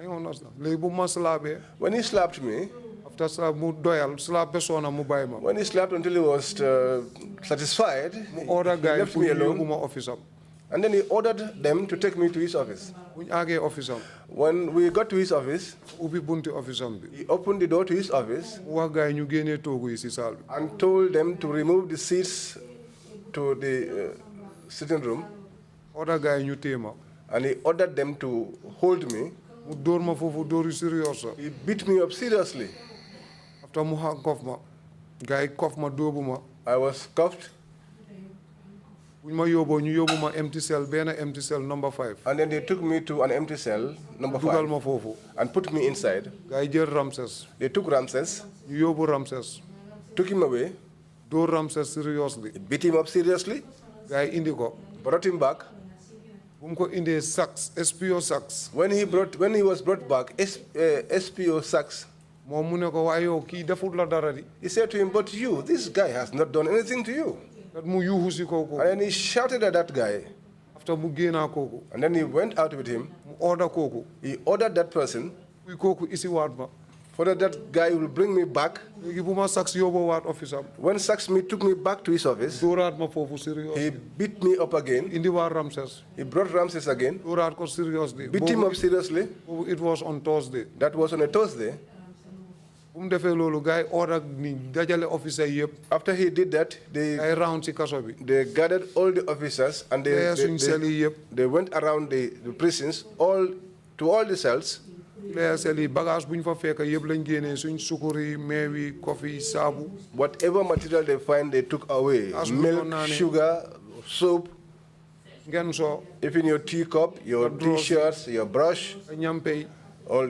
I understand. Léegi bu ma slappee. When he slapped me, after slap mu doyal slap persona mu bàyyi ma. When he slapped until he was satisfied, he left me alone. And then he ordered them to take me to his office. When we got to his office, he opened the door to his office and told them to remove the seats to the sitting room. And he ordered them to hold me. He beat me up seriously. After mu handcuff ma, guy cuff ma dóobu ma. I was cuffed. Buñ ma yóbboo ñu yóbbu ma empty cell empty cell number 5. And then they took me to an empty cell number 5. Dugal ma foofu. And put me inside. Guy jël Ramses. They took Ramses. Ñu yóbbu Ramses. Took him away. Dóor Ramses seriously. Beat him up seriously. Guy indi ko. Brought him back. SPO Sachs. When he was brought back, SPO Sachs. He said to him, but you, this guy has not done anything to you. And then he shouted at that guy. And then he went out with him. He ordered that person for that guy will bring me back. When Sachs took me back to his office, he beat me up again. He brought Ramses again. Beat him up seriously. It was on Thursday. That was on a Thursday. After he did that, they gathered all the officers and they went around the prisons, to all the cells. Whatever material they find, they took away. Milk, sugar, soap, even your teacup, your T-shirts, your brush, all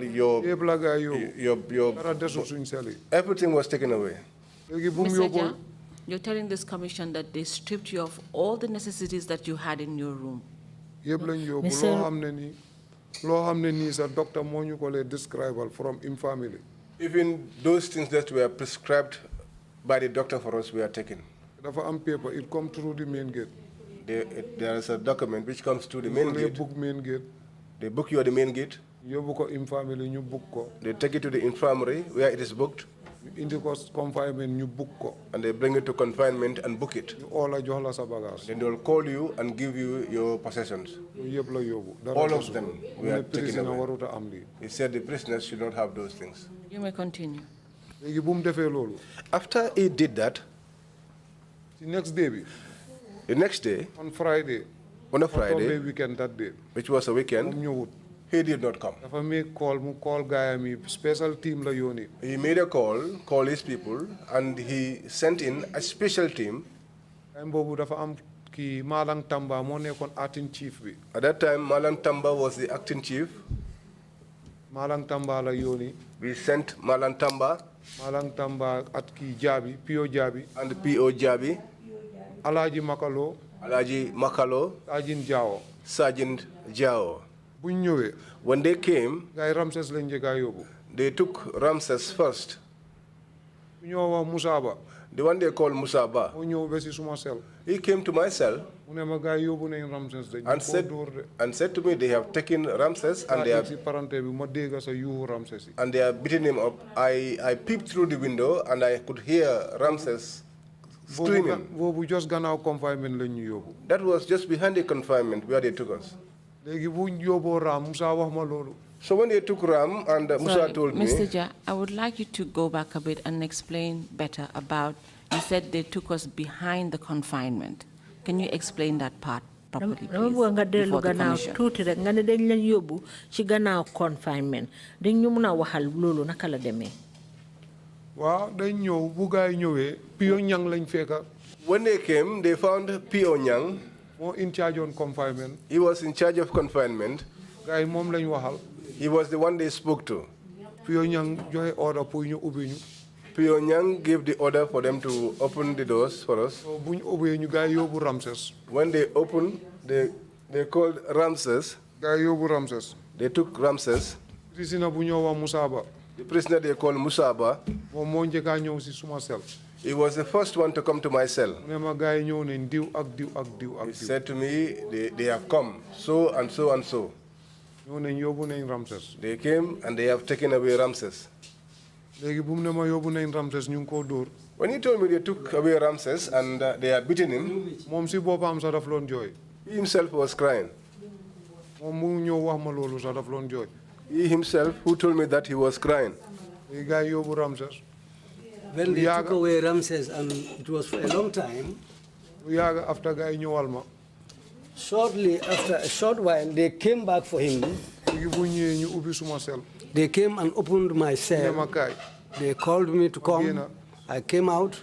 everything was taken away. Mr. Ja, you're telling this commission that they stripped you of all the necessities that you had in your room. From family. Even those things that were prescribed by the doctor for us were taken. It comes through the main gate. There is a document which comes through the main gate. They book you at the main gate. They take it to the infirmary where it is booked. And they bring it to confinement and book it. Then they will call you and give you your possessions. All of them were taken away. He said the prisoners should not have those things. You may continue. After he did that, the next day, on a Friday, weekend that day, which was a weekend, he did not come. Special team. He made a call his people, and he sent in a special team. At that time, Malang Tamba was the acting chief. We sent Malang Tamba at Jabi, P.O. Jabi, and P.O. Jabi, Alaji Makalo, Sergeant Jao. When they came, they took Ramses first. The one they called Musaba. He came to my cell and said to me, they have taken Ramses and they are beating him up. I peeped through the window and I could hear Ramses screaming. That was just behind the confinement where they took us. So when they took Ram and Musa told me... Mr. Ja, I would like you to go back a bit and explain better about, you said they took us behind the confinement. Can you explain that part properly, please, before the commission? When they came, they found P.O. Nyang. In charge on confinement. He was in charge of confinement. He was the one they spoke to. Pyongyang joxe order pour ñu ubbi ñu. Pyongyang gave the order for them to open the doors for us. So bu ñu ubbee ñu gars yi yóbbu Ramses. When they opened, they called Ramses. Gars yi yóbbu Ramses. They took Ramses. Prisoner bu ñoo wax Musaba. The prisoner they called Musaba. Moom moo njëkk a ñëw si suma cell. He was the first one to come to my cell. mu ne ma gars yi ñëw nañ diw ak diw ak diw ak He diw. said to me, they have come, so and so and so. ñëw nañ yóbbu nañ Ramses. They came and they have taken away Ramses. léegi bu mu ne ma yóbbu nañ Ramses ñu ngi koo dóor. When he told me they took away Ramses and they have beaten him, moom si boppam sax daf loon jooy. he himself was crying. moom mu ñëw wax ma loolu sax daf loon jooy. He himself, who told me that, he was crying. léegi gars yi yóbbu Ramses. When they took away Ramses, and it was for a long time, lu yàgg after gars yi ñëwal ma. shortly after a short while, they came back for him. léegi bu ñëwee ñu ubbi suma cell. They came and opened my ne ma cell. kaay. They called me to come. Again, I came out.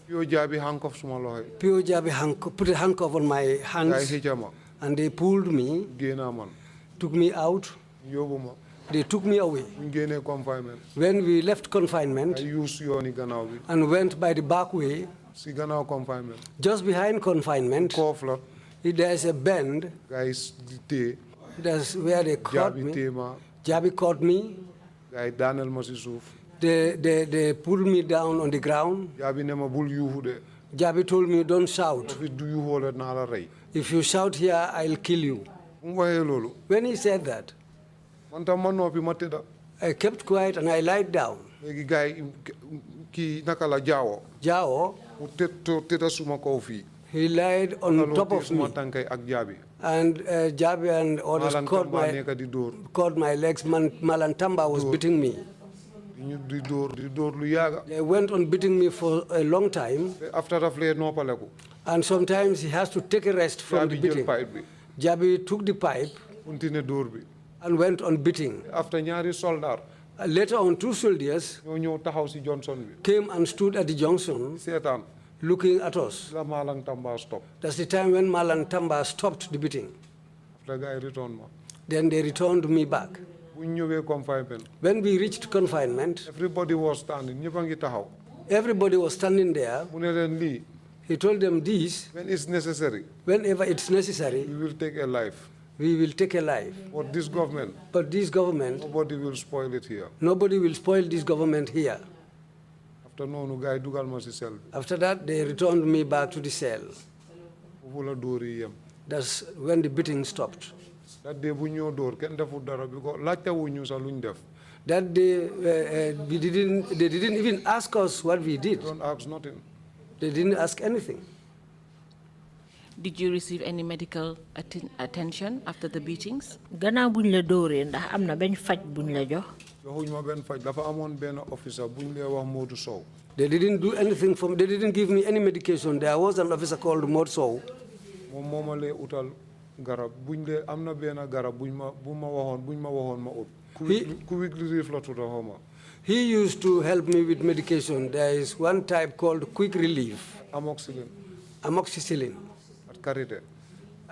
yoo jaabi handcuff suma loxo yi. Pio Jabi put a handcuff on my gars yi hands, xëcca ma. and they pulled me, génnaa man. took me out. yóbbu ma. They took me away. bu ñu génnee confinement. When we left confinement ay use yooni gannaaw bi. and went by the back way, si gannaaw confinement. just behind confinement, koof la. there's a bend. gars yi téye. That's where they caught jaabi me. téye ma. Jabi caught me. gars yi daaneel ma si suuf. They pulled me down on the ground. jaabi ne ma bul yuuxu de. Jabi told me, don't shout. fi du yuuxoo la naa la rey. If you shout here, I'll kill you. bu mu waxee loolu. When he said that, man tam ma noppi ma tëdda. I kept quiet and I lied down. léegi gars yi kii naka la jaawoo. Jao, mu tëdda suma kaw fii. he lied on top of suma me. tànkay ak jaabi. And Jabi and others Malantamba nekk di dóor. caught my legs. Malantamba was beating me. ñu di dóor lu yàgga. They went on beating me for a long time. after daf lee noppaleku. And sometimes he has to take a rest from the jaabi jël beating. pipe bi. Jabi took the pipe continue dóor bi. and went on beating. after ñaari soldat. Later on, 2 soldiers ñoo ñëw taxaw si Johnson bi. came and stood at the junction seetaan. looking at us. la Malantamba stop. That's the time when Malantamba stopped the beating. after gars yi return ma. Then they returned me back. bu ñu ñëwee confinement. When we reached confinement, everybody was standing. ñëpp a ngi taxaw. everybody was standing there. mu ne leen lii. He told them this, when it's necessary. whenever it's necessary, we will take a life. we will take a life. but this government. But this government, nobody will spoil it here. nobody will spoil this government here. after noonu gars yi dugal ma si cell bi. After that, they returned me back to the cell. foofu la dóor yi yem. That's when the beating stopped. that day bu ñoo dóor kenn deful dara bi ko laajte wuñu sax luñ def. That day, they didn't even ask us what we did. don't ask nothing. They didn't ask anything. Did you receive any medical attention after the beatings? Gannaaw buñ la dóoree ndax am na benn faj buñ la jox. joxuñ ma benn faj dafa amoon benn officer buñ lee wax Modou Sow. They didn't do anything for me. They didn't give me any medication. There was an officer called Morso. moom moo ma lee utal garab buñ lee am na benn garab buñ ma waxoon ma ut. quick relief la tudda xaw ma. He used to help me with medication. There is one type called quick relief, amoxicillin, at Karité.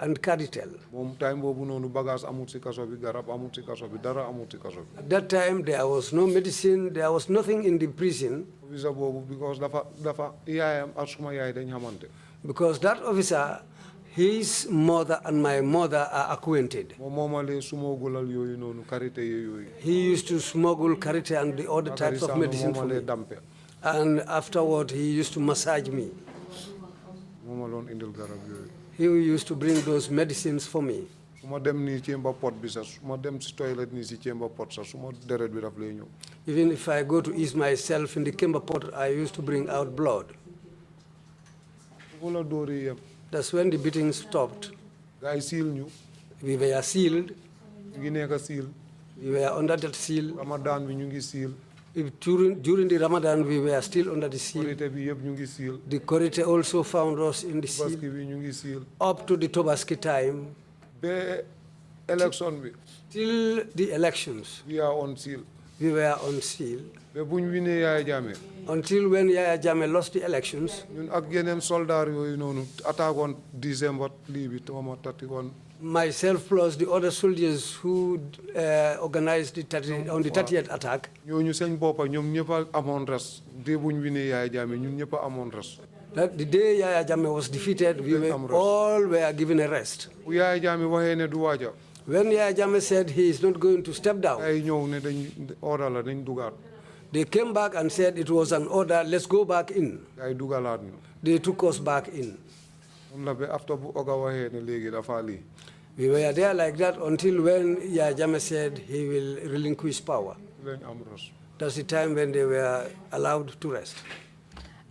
and Caritel. moom time boobu noonu bagage amut si kaso bi garab amut si kaso bi dara amut si kaso bi. At that time, there was no medicine. There was nothing in the prison. officer boobu because dafa yaayam ak suma yaay dañ xamante. Because that officer, his mother and my mother are acquainted. moom moo ma lee sumogulal yooyu noonu Karité yooyu. He used to smuggle Carite and the other types of medicine for me. dampe. And afterward, he used to massage me. moo ma loon indil garab yooyu. He used to bring those medicines for me. su ma dem nii chamber pot bi sax su ma dem si toilet nii si chamber pot sax su ma deret bi daf lay ñëw. Even if I go to ease myself in the chamber pot, I used to bring out blood. foofu la dóor yi yem. That's when the beating stopped. gars yi siil ñu. We were sealed. ñu ngi nekk siil. We were under that seal. Ramadan bi ñu ngi siil. During the Ramadan, we were still under the seal. Korité bi yëpp ñu ngi siil. The Korite also found us in the seal. Tabaski bi ñu ngi siil. Up to the Tobaski time, ba élection bi. till the elections, we are on seal. we were on seal. ba bu ñu winee Yaya Jammeh. Until when Yaya Jammeh lost the elections, ñun ak yeneen soldat yooyu noonu attaque woon December lii bi 31 Myself plus the other soldiers who organized on the 30th attack. ñooñu seen boppa ñoom ñëpp a amoon res dee buñ winee Yaya Jammeh ñun ñëpp a amoon res. That the day Yaya Jammeh was defeated, we all were given a rest. bu Yaya Jammeh waxee ne du waaja. When Yaya Jammeh said he is not going to step down, ay ñëw ne dañ order la dañ dugaat. they came back and said it was an order, let's go back in. ay dugalaat ñu. They took us back in. moom la ba after bu Oga waxee ne léegi dafa lii. We were there like that until when Yaya Jammeh said he will relinquish power. lañ am res. That's the time when they were allowed to rest.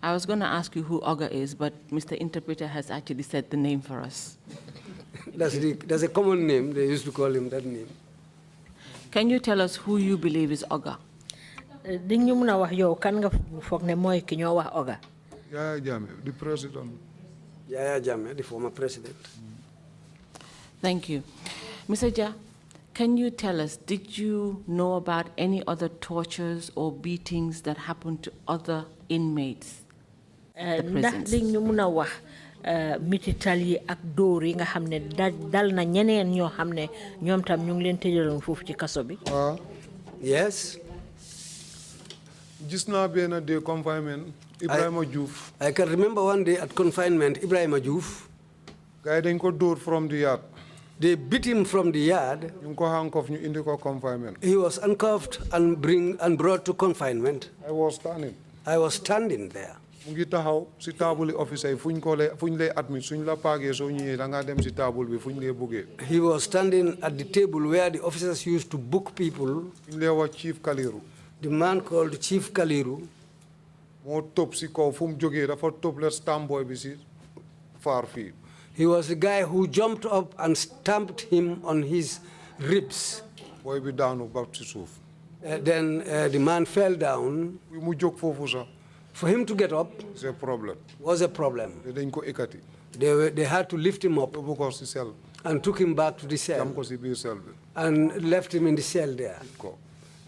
I was going to ask you who Oga is, but Mr. Interpreter has actually said the name for us. That's a common name. They used to call him that name. Can you tell us who you believe is Oga? Di ñu mëna wax yow kan nga foog ne mooy ki ñoo wax Oga? Yaya Jammeh, the president. Yaya Jammeh, the former president. Thank you. Mr. Ja, can you tell us, did you know about any other tortures or beatings that happened to other inmates at the Ndax prisons? di ñu mëna wax mitital yi ak dóor yi nga xam ne dal na ñeneen ñoo xam ne ñoom tam ñu ngi leen tëjaloon foofu ci kaso bi? Yes. gis naa benn day confinement Ibrahima Diouf. I can remember one day at confinement, Ibrahima Diouf. Gars dañ ko dóor from the yard. They beat him from the yard. ñu ko handcuff ñu indi ko confinement. He was uncuffed and brought to confinement. I was standing. I was standing there. mu ngi taxaw si table officer yi fuñ lay admit suñ la paagee soo ñëwee da nga dem si table bi fuñ lay buggee. He was standing at the table where the officers used to book people. fuñ lay wax Chief Kaliru. The man called Chief Kaliru. moo topp si kaw fu mu jógee dafa topp la stamp boy bi si far fii. He was the guy who jumped up and stamped him on his ribs. boy bi daanu ba si suuf. Then the man fell down. mu jóg foofu sax. For him to get up was a problem. dañ ko ekati. They had to lift him up yóbbu ko si cell. and took him back to the cell. jam ko si biir cell bi. And left him in the cell there.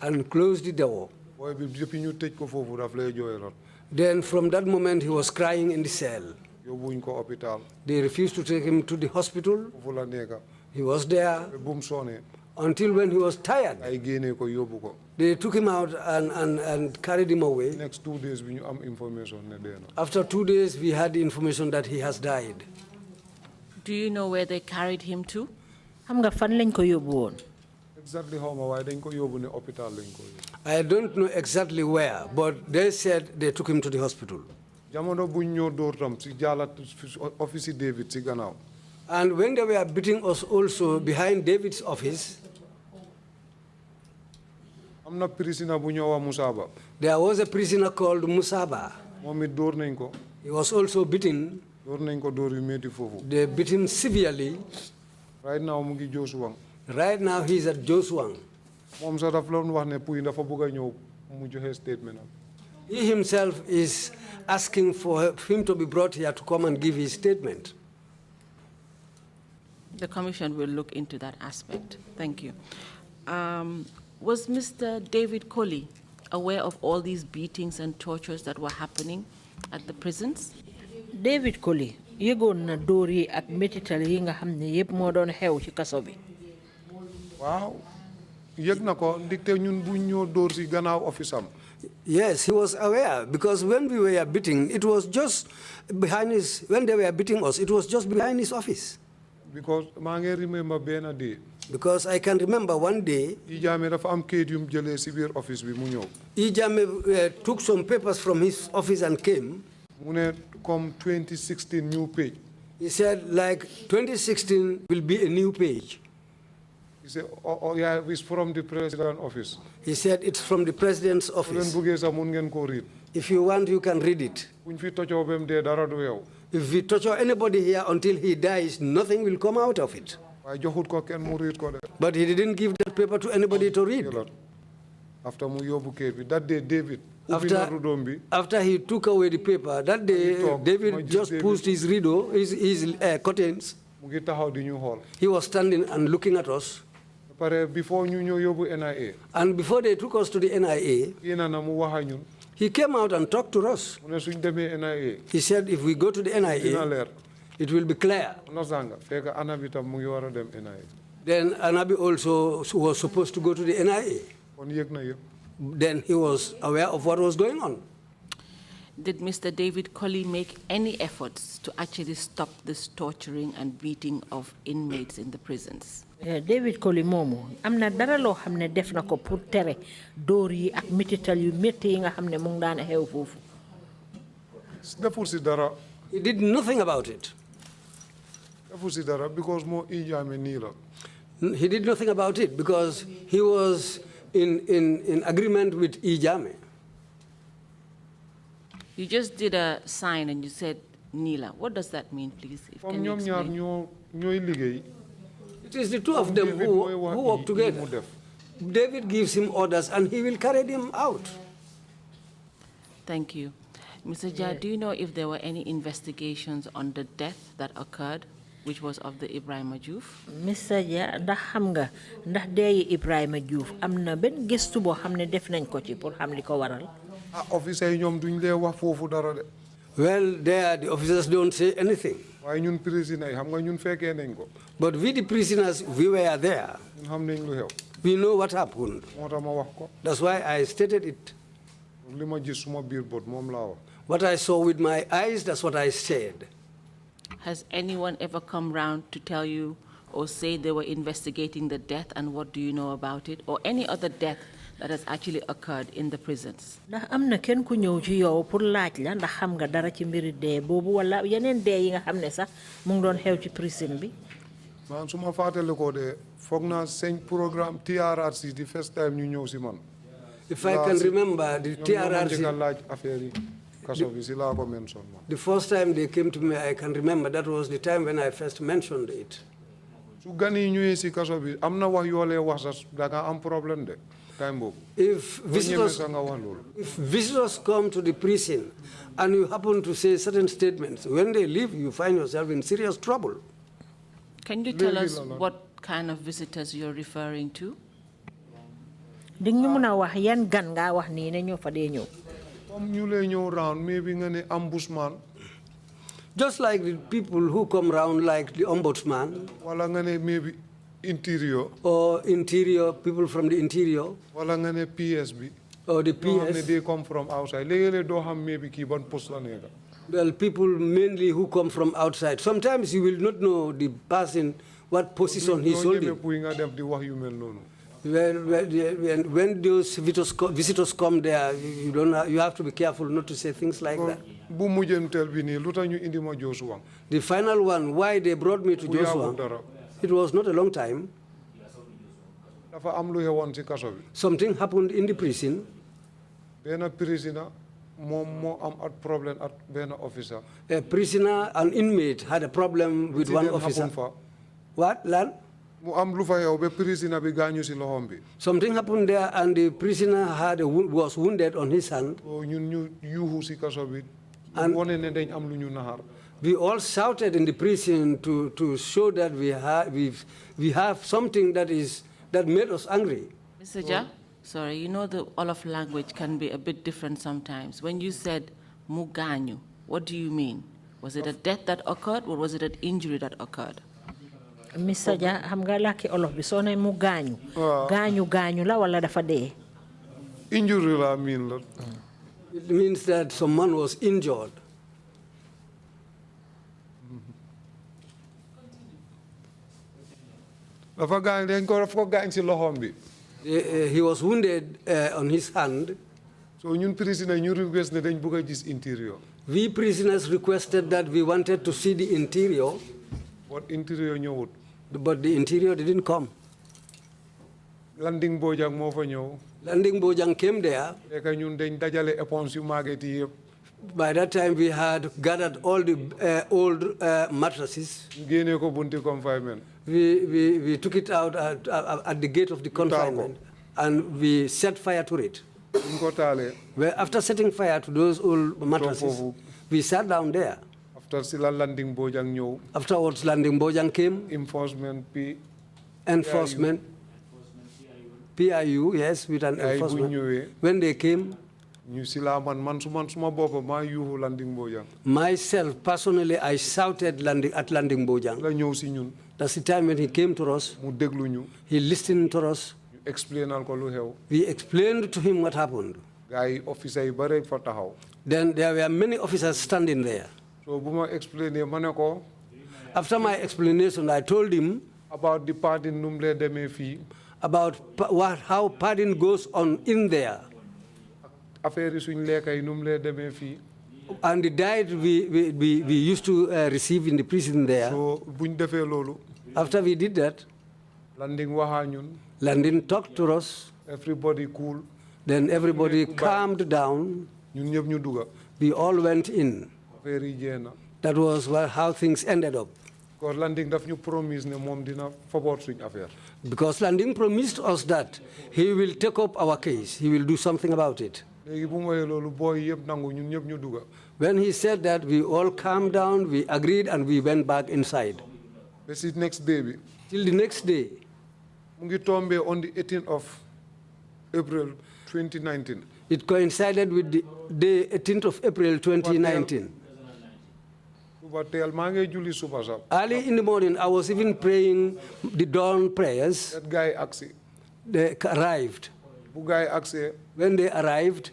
And closed the door. boy bi depuis ñu tëj ko foofu daf lay jooy rot. Then from that moment he was crying in the cell. yóbbuñ ko hôpital. They refused to take him to the hospital. foofu la nekka. He was there bu mu sonee. until when he was tired. ay génnee ko yóbbu ko. They took him out and carried him away. Next 2 days we am information ne dee na. After 2 days we had the information that he has died. Do you know where they carried him to? Xam nga fan lañ ko yóbbu woon? Exactly xaw ma waaye dañ ko yóbbu ne hôpital lañ ko yóbbu. I don't know exactly where, but they said they took him to the hospital. jamono buñ ñoo dóor tam si jaalat office David si gannaaw. And when they were beating us also behind David's office, am na prisoner bu ñoo wax Musaba. there was a prisoner called Musaba. moom it dóor nañ ko. He was also beaten. dóor nañ ko dóor yu métti foofu. They beat him severely. right now mu ngi Josuwang. Right now he's at Josuwang. moom sax daf loon wax ne puy dafa bëgg a ñëw mu joxe statement am. He himself is asking for him to be brought here to come and give his statement. The Commission will look into that aspect. Thank you. Was Mr. David Colley aware of all these beatings and tortures that were happening at the prisons? David Colley yëgoon na dóor yi ak métital yi nga xam ne yëpp moo doon xew ci kaso bi. waaw yëg na ko ndigte ñun bu ñoo dóor si gannaaw office am. Yes, he was aware because when we were beating, it was just behind his. When they were beating us, it was just behind his office. because maa ngi remember benn day. Because I can remember one day. Ijame dafa am kayit yum jëlee si biir office bi mu ñëw. Ijame took some papers from his office and came. mu ne comme 2016 new page. He said, like 2016 will be a new page. He said, oh yeah, it's from the president's office. He said, it's from the president's office. If you want, you can read it. If we torture anybody here until he dies, nothing will come out of it. But he didn't give that paper to anybody to read. After that day, David, after he took away the paper, that day, David just pushed his window, his curtains. He was standing and looking at us. Before NIA. And before they took us to the NIA, he came out and talked to us. He said, if we go to the NIA, it will be clear. Then Anabi also was supposed to go to the NIA. Then he was aware of what was going on. Did Mr. David Colley make any efforts to actually stop this torturing and beating of inmates in the prisons? David Colley moomu am na dara loo xam ne def na ko pour tere dóor yi ak metital yu métti yi nga xam ne mu ngi daan xew foofu. deful si dara. He did nothing about it. deful si dara because moo Ijame nii la. He did nothing about it because he was in agreement with Ijame. You just did a sign and you said Nila. What does that mean, please? Can you explain? It is the two of them who work together. David gives him orders and he will carry them out. Thank you. Mr. Jah, do you know if there were any investigations on the death that occurred, which was of the Ibrahima Diouf? Mr. Jah, ndax xam nga ndax deeyi Ibrahima Diouf am na benn gëstu boo xam ne def nañ ko ci pour xam li ko waral. Officer yi ñoom duñ lee wax foofu dara de. Well, there the officers don't say anything. waaye ñun prisoners yi xam nga ñun fekkee nañ ko. But we the prisoners, we were there. ñun xam nañ lu xew. We know what happened. moo tax ma wax ko. That's why I stated it. li ma gis suma biir bot moom laa wax. What I saw with my eyes, that's what I said. Has anyone ever come round to tell you or say they were investigating the death and what do you know about it, or any other death that has actually occurred in the prisons? Ndax am na kenn ku ñëw ci yow pour laaj la ndax xam nga dara ci mbiri dee boobu wala yeneen dee yi nga xam ne sax mu ngi doon xew ci prison bi. man su ma fàttali ko de foog naa seen programme TRRC the first time ñu ñëw si man. If I can remember, the TRRC, laaj affaire yi kaso bi si laa ko mention man. the first time they came to me, I can remember that was the time when I first mentioned it. su gan yi ñëwee si kaso bi am na wax yoo lee wax sax da nga am problème de. If visitors come to the prison and you happen to say certain statements, when they leave, you find yourself in serious trouble. Can you tell us what kind of visitors you're referring to? Di ñu mëna wax yan gan nga wax ni ne ñoo fa dé ñëw. Comme ñu lay ñëw round maybe nga ne ombudsman. Just like the people who come round like the ombudsman. Wala nga ne maybe interior. Or interior, people from the interior. Wala nga ne PSB. Or the PS. They come from outside. Léeg-léeg doo xam maybe kii ban poste la nekk. Well, people mainly who come from outside. Sometimes you will not know the person, what position he's holding. When those visitors come there, you have to be careful not to say things like that. The final one, why they brought me to Joshua, it was not a long time. Something happened in the prison. A prisoner, an inmate, had a problem with one officer. What, Lan? Something happened there, and the prisoner was wounded on his hand. And we all shouted in the prison to show that we have something that made us angry. Mr. Jah? Sorry, you know the Wolof language can be a bit different sometimes. When you said muganyu, what do you mean? Was it a death that occurred or was it an injury that occurred? Mr. Jah, xam nga laki Wolof bi so ne mu gañu. Gañu la wala dafa dé? Injury la mean la. It means that someone was injured. He was wounded on his hand. So we prisoners requested that we wanted to see the interior. But interior But the interior didn't come. Landing Bojang came there. By that time, we had gathered all the old mattresses. We took it out at the gate of the confinement, and we set fire to it. After setting fire to those old mattresses, we sat down there. Afterwards, Landing Bojang came. Enforcement. PIU, yes, with an enforcement. When they came, ñu si la man suma bopp maa yuuxu Landing Bojang. Myself, personally, I shouted at Landing Bojang. la ñëw si ñun. That's the time when he came to us. mu déglu ñu. He listened to us. ñu explainal ko lu xew. We explained to him what happened. Gars officer yi bare fa taxaw. Then there were many officers standing there. So bu ma explainer ma ne ko. After my explanation, I told him about the pardon num le demee fii. about how pardon goes on in there. Affaire yi suñ lekka yi num le demee fii. And the diet we used to receive in the prison there. So buñ defee loolu. After we did that, Landing waxa ñun. Landing talked to us. Everybody cool. Then everybody calmed down. ñun ñëpp ñu dugga. We all went in. Affaire yi jeex na. That was how things ended up. Because Landing daf ñu promise ne moom dina foboot suñ affaire. Because Landing promised us that he will take up our case. He will do something about it. léegi bu ma waxee loolu booy yëpp nangu ñun ñëpp ñu dugga. When he said that, we all calmed down, we agreed, and we went back inside. ba si next day bi. Till the next day. mu ngi tombé on the 18th of April 2019. It coincided with the day 18th of April 2019. Early in the morning, I was even praying the dawn prayers. That guy asked. They arrived. When they arrived,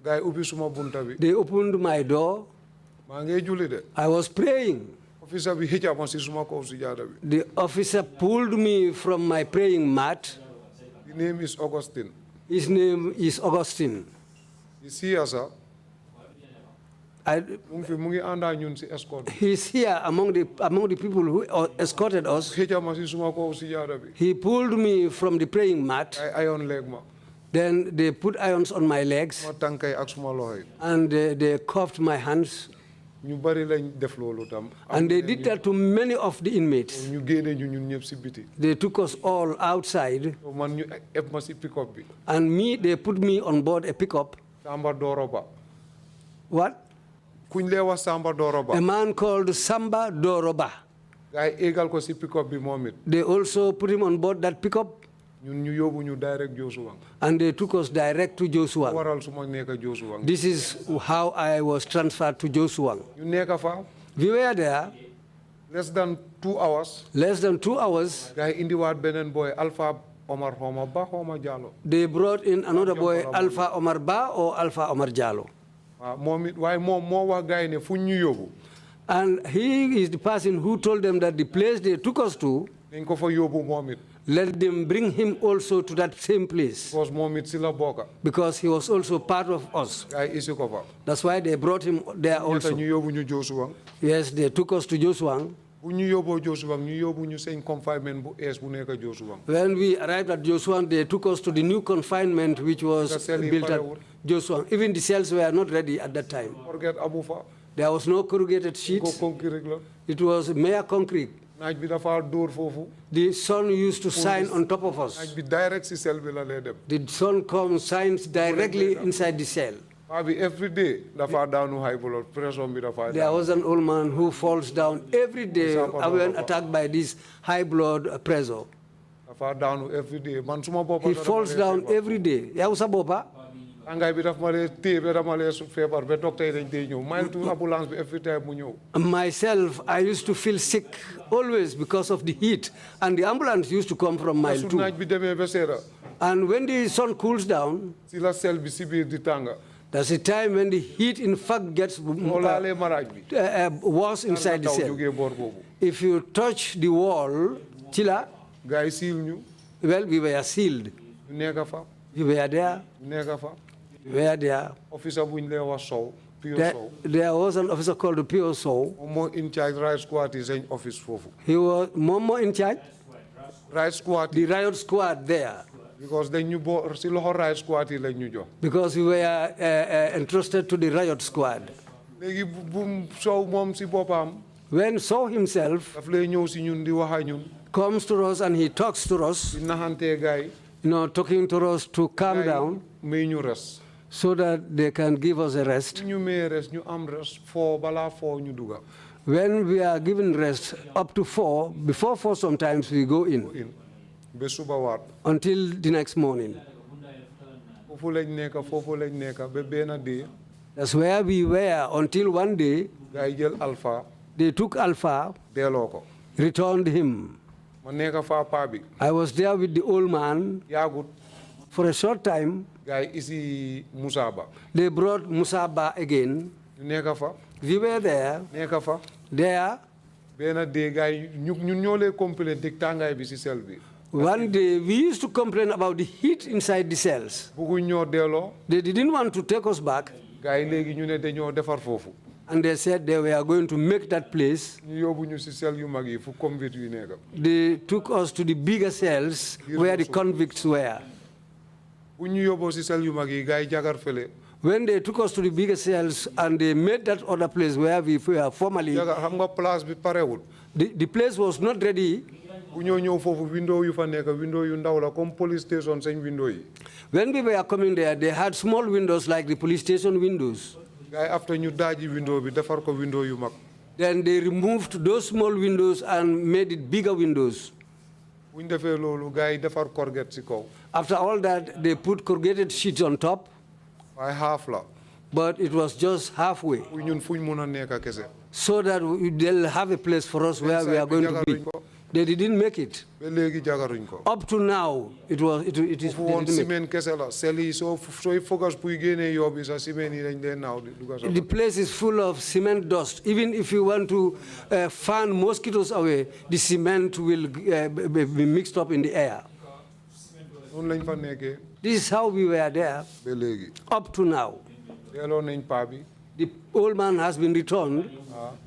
they opened my door. I was praying. The officer pulled me from my praying mat. His name is Augustine. His name is Augustine. He's here, sir. He's here among the people who escorted us. He pulled me from the praying mat. Then they put irons on my legs. And they cuffed my hands. And they did that to many of the inmates. They took us all outside. And they put me on board a pickup. What? A man called Samba Doroba. They also put him on board that pickup. And they took us direct to Joshua. This is how I was transferred to Joshua. We were there. Less than 2 hours. Less than 2 hours. They brought in another boy, Alpha Omar Ba or Alpha Omar Jallo. And he is the person who told them that the place they took us to, let them bring him also to that same place. Because he was also part of us. That's why they brought him there also. Yes, they took us to Joshua. When we arrived at Joshua, they took us to the new confinement which was built at Joshua. Even the cells were not ready at that time. There was no corrugated sheets. It was mere concrete. The sun used to shine on top of us. The sun comes, shines directly inside the cell. Every day, there was an old man who falls down every day when attacked by this high blood pressure. He falls down every day. Myself, I used to feel sick always because of the heat, and the ambulance used to come from mile 2. And when the sun cools down, that's the time when the heat, in fact, gets worse inside the cell. If you touch the wall, well, we were sealed. We were there. We were there. There was an officer called P.O. Sow. In charge riot squad is in office. He was Momo in charge? Riot squad. The riot squad there. Because they knew riot squad. Because we were entrusted to the riot squad. When Sow himself comes to us and he talks to us, talking to us to calm down, so that they can give us a rest. When we are given rest up to 4, before 4 sometimes we go in. Until the next morning. Foofu lañ nekk ba benn day. That's where we were until one day Guy jël Alpha. they took Alpha, Delloo ko. returned him. Ma nekk fa paa bi. I was there with the old man. Yaagut. For a short time, Guy isi Musaba. they brought Musaba again. Ñu nekk fa. We were there. Nekk fa. There, Benn day guy ñun ñoo lay complain dik tàngaay bi si sel bi. one day we used to complain about the heat inside the cells. Bugguñ ñoo delloo. They didn't want to take us back, Guy léegi ñu ne dañoo defar foofu. and they said they were going to make that place. Ñu yóbbu ñu si sel yu mag yi fu convict yu nekk. They took us to the bigger cells where the convicts were. Bu ñu yóbboo si sel yu mag yi guy jagar fele. When they took us to the bigger cells and they made that other place where we were formerly, Jagar xam nga place bi parewul. the place was not ready. Bu ñoo ñëw foofu window yu fa nekk window yu ndaw la comme police station seen window yi. When we were coming there, they had small windows like the police station windows. Guy after ñu daaji window bi defar ko window yu mag. Then they removed those small windows and made it bigger windows. Bu ñu defee loolu guy defar corget si kaw. After all that, they put corrugated sheets on top, waaye half la. but it was just halfway, Fu ñun fuñ mun a nekk kese. so that they'll have a place for us where we are going to be. They didn't make it. Ba léegi jagaruñ ko. Up to now, it is. Fu woon ciment kese la sel yi sooy focus puy génnee yoo bi sax ciment yi dañ dee naaw di dugga sax. The place is full of cement dust. Even if you want to fan mosquitoes away, the cement will be mixed up in the air. Noonu lañ fa nekkee This is how we were there ba léegi. up to now. Delloo nañ paa bi. The old man has been returned,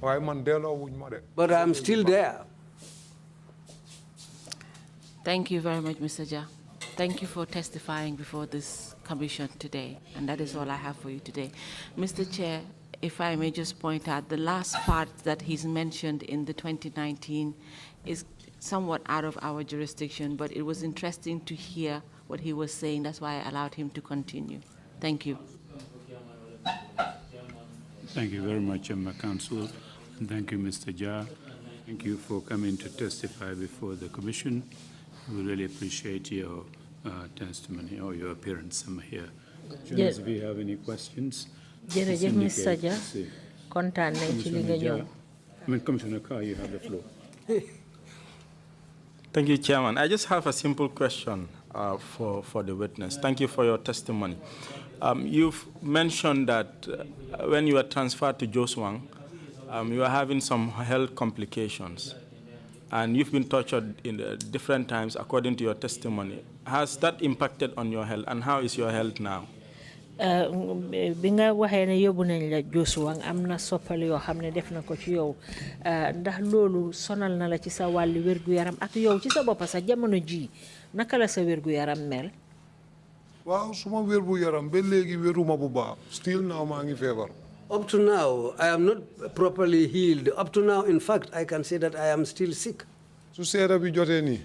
Waaye man delloo wuñ ma de. but I'm still there. Thank you very much, Mr. Ja. Thank you for testifying before this commission today, and that is all I have for you today. Mr. Chair, if I may just point out, the last part that he's mentioned in the 2019 is somewhat out of our jurisdiction, but it was interesting to hear what he was saying. That's why I allowed him to continue. Thank you. Thank you very much, Council, and thank you, Mr. Ja. Thank you for coming to testify before the Commission. We really appreciate your testimony or your appearance here. Journalists, if you have any questions, jërëjëf Mr. Ja see. kontaan nañ ci li nga ñëw. Commissioner Carr, you have the floor. Thank you, Chairman. I just have a simple question for the witness. Thank you for your testimony. You've mentioned that when you were transferred to Joswang, you were having some health complications, and you've been tortured in different times according to your testimony. Has that impacted on your health, and how is your health now? Bi nga waxee ne yóbbu nañ la Joswang am na soppali yoo xam ne def na ko ci yow ndax loolu sonal na la ci sa wàlli wér-gu-yaram ak yow ci sa bopp sa jamono ji naka la sa wér-gu-yaram mel. Waaw suma wér bu yaram ba léegi wéruma bu baax. Still now maa ngi feebar. Up to now, I am not properly healed. Up to now, in fact, I can say that I am still sick. Su seeda bi jotee nii.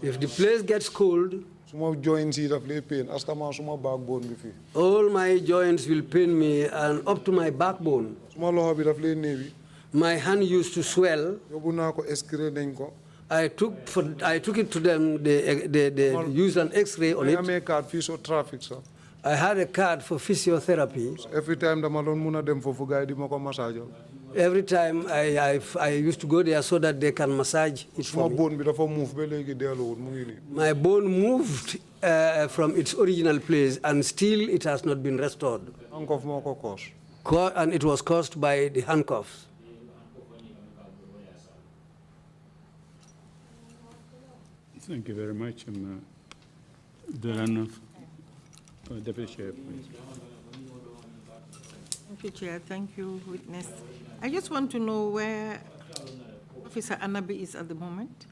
If the place gets cold, Suma joints yi daf lay pain astama suma backbone bi fii. all my joints will pain me and up to my backbone. Suma loxo bi daf lay néewi. My hand used to swell. Yóbbu naa ko X-ray nañ ko. I took it to them. They used an X-ray on I it. amee card fii so traffic sax. I had a card for physiotherapy. Every time dama doon mun a dem foofu gars yi di ma ko massage. Every time I used to go there so that they can massage it Suma for me. bone bi dafa move ba léegi delluwul mu ngi nii. My bone moved from its original place and still it has not been restored. Handcuff moo ko cause. And it was caused by the handcuffs. Thank you very much. There are no Deputy Chair, please. Thank you, Chair. Thank you, witness. I just want to know where Officer Anabi is at the moment.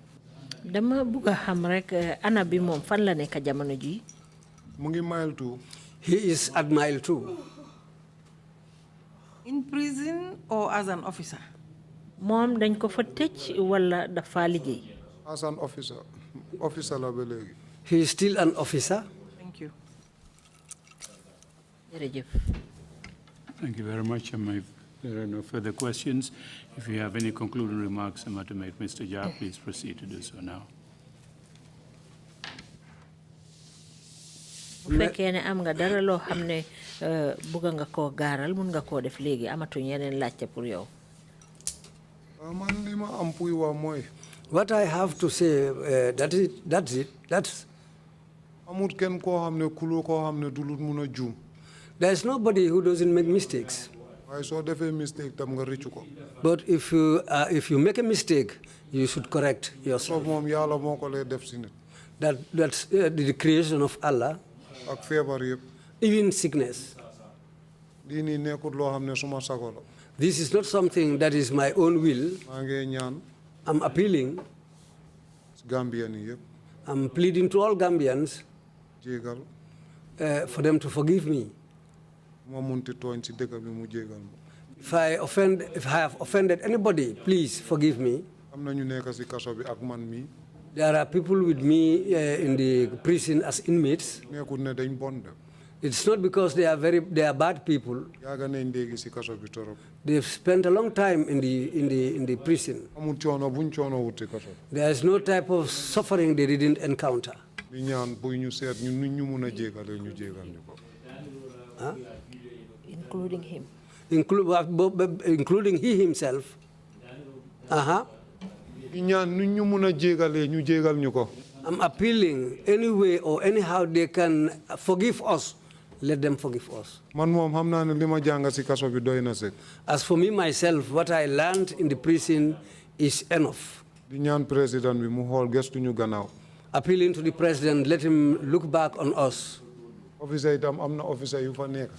Dama bëgg xam rek Anabi moom fan la nekk jamono ji. Mu ngi mile 2. He is at mile 2. In prison or as an officer? Moom dañ ko fa tëj wala dafa liggéey. As an officer. Officer la ba léegi. He is still an officer. Thank you. Jërëjëf. Thank you very much. If there are no further questions, if you have any concluding remarks to make, Mr. Ja, please proceed to do so now. su fekkee ne am nga dara loo xam ne bëgg nga koo gaaral mun nga koo def léegi amatuñ yeneen laajte pour yow. Man li ma am puy wax mooy. What I have to say, that's it. Amut kenn koo xam ne kuloo koo xam ne du lu mun a juum. There is nobody who doesn't make mistakes. waaye soo defee mistake tam nga rëccu ko. But if you make a mistake, you should correct yourself. moom yàlla moo ko lay def si nit. That's the creation of Allah. ak feebar yëpp. Even sickness. lii nii nekkut loo xam ne suma sago la. This is not something that is my own will. maa ngi ñaan. I'm appealing. Gambian yëpp. I'm pleading to all Gambians. jégal. For them to forgive me. ma munti tooñ si dëkk bi mu jégal ma. If I have offended anybody, please forgive me. am na ñu nekk si kaso bi ak man mi. There are people with me in the prison as inmates. nekkut ne dañ bon de. It's not because they are bad people. yaaga nañ léegi si kaso bi torop. They've spent a long time in the prison. amul coono buñ coono wut si kaso. There is no type of suffering they didn't encounter. di ñaan buy ñu seet ñu ñu mun a jégale ñu jégal ñu ko. Including him. Including he himself. di ñaan ñu mun a jégalee ñu jégal ñu ko. I'm appealing any way or anyhow they can forgive us. Let them forgive us. man moom xam naa ne li ma jàng si kaso bi doy na sëkk. As for me myself, what I learned in the prison is enough. di ñaan président bi mu xool gestu ñu gannaaw. Appealing to the president, let him look back on us. officer itam am na officer yu fa nekk.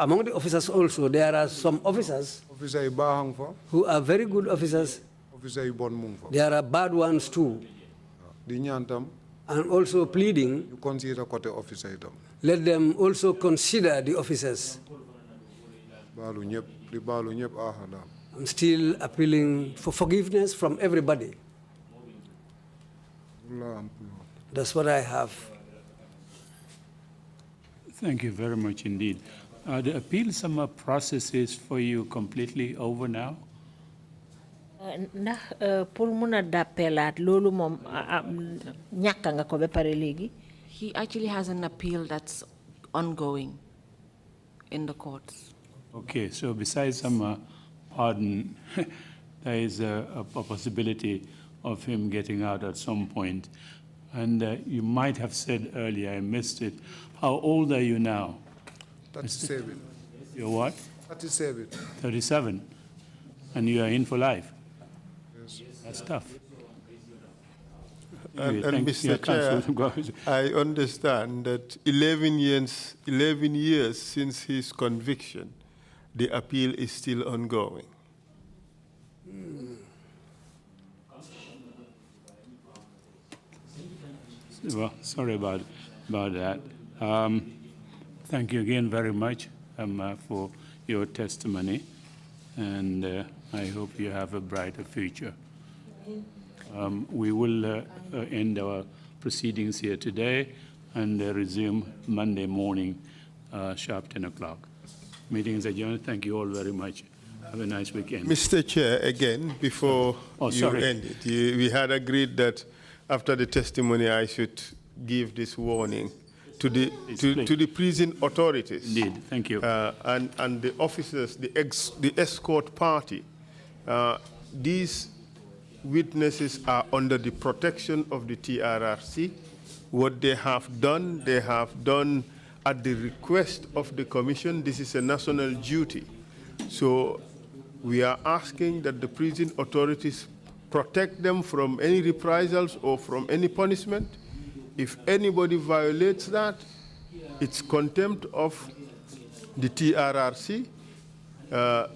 Among the officers also, there are some officers officer yi baaxang fa. who are very good officers. officer yi bon mu ngi fa. There are bad ones too. di ñaan tam. And also pleading, ñu consider côté officer itam. let them also consider the officers. baalu ñëpp di baalu ñëpp daal. I'm still appealing for forgiveness from everybody. That's what I have. Thank you very much indeed. Are the appeal summer processes for you completely over now? ndax pour mun a dàppeelaat loolu moom ñàkk nga ko ba pare léegi. He actually has an appeal that's ongoing in the courts. Okay, so besides some pardon, there is a possibility of him getting out at some point. And you might have said earlier, I missed it, how old are you now? 37. You're what? 37. 37. And you are in for life? Yes. That's tough. And Mr. Chair, I understand that 11 years since his conviction, the appeal is still ongoing. Well, sorry about that. Thank you again very much for your testimony, and I hope you have a brighter future. We will end our proceedings here today and resume Monday morning, sharp 10 o'clock. Meeting is adjourned. Thank you all very much. Have a nice weekend. Mr. Chair, again, before you end it, we had agreed that after the testimony, I should give this warning to the prison authorities. Indeed, thank you. And the officers, the escort party. These witnesses are under the protection of the TRRC. What they have done at the request of the Commission. This is a national duty. So we are asking that the prison authorities protect them from any reprisals or from any punishment. If anybody violates that, it's contempt of the TRRC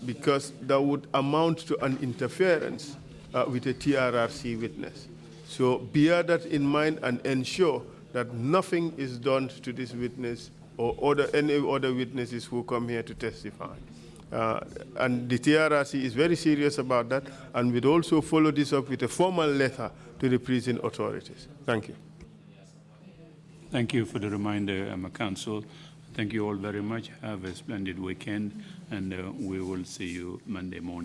because that would amount to an interference with a TRRC witness. So bear that in mind and ensure that nothing is done to this witness or any other witnesses who come here to testify. And the TRRC is very serious about that, and we'd also follow this up with a formal letter to the prison authorities. Thank you. Thank you for the reminder, Council. Thank you all very much. Have a splendid weekend, and we will see you Monday morning.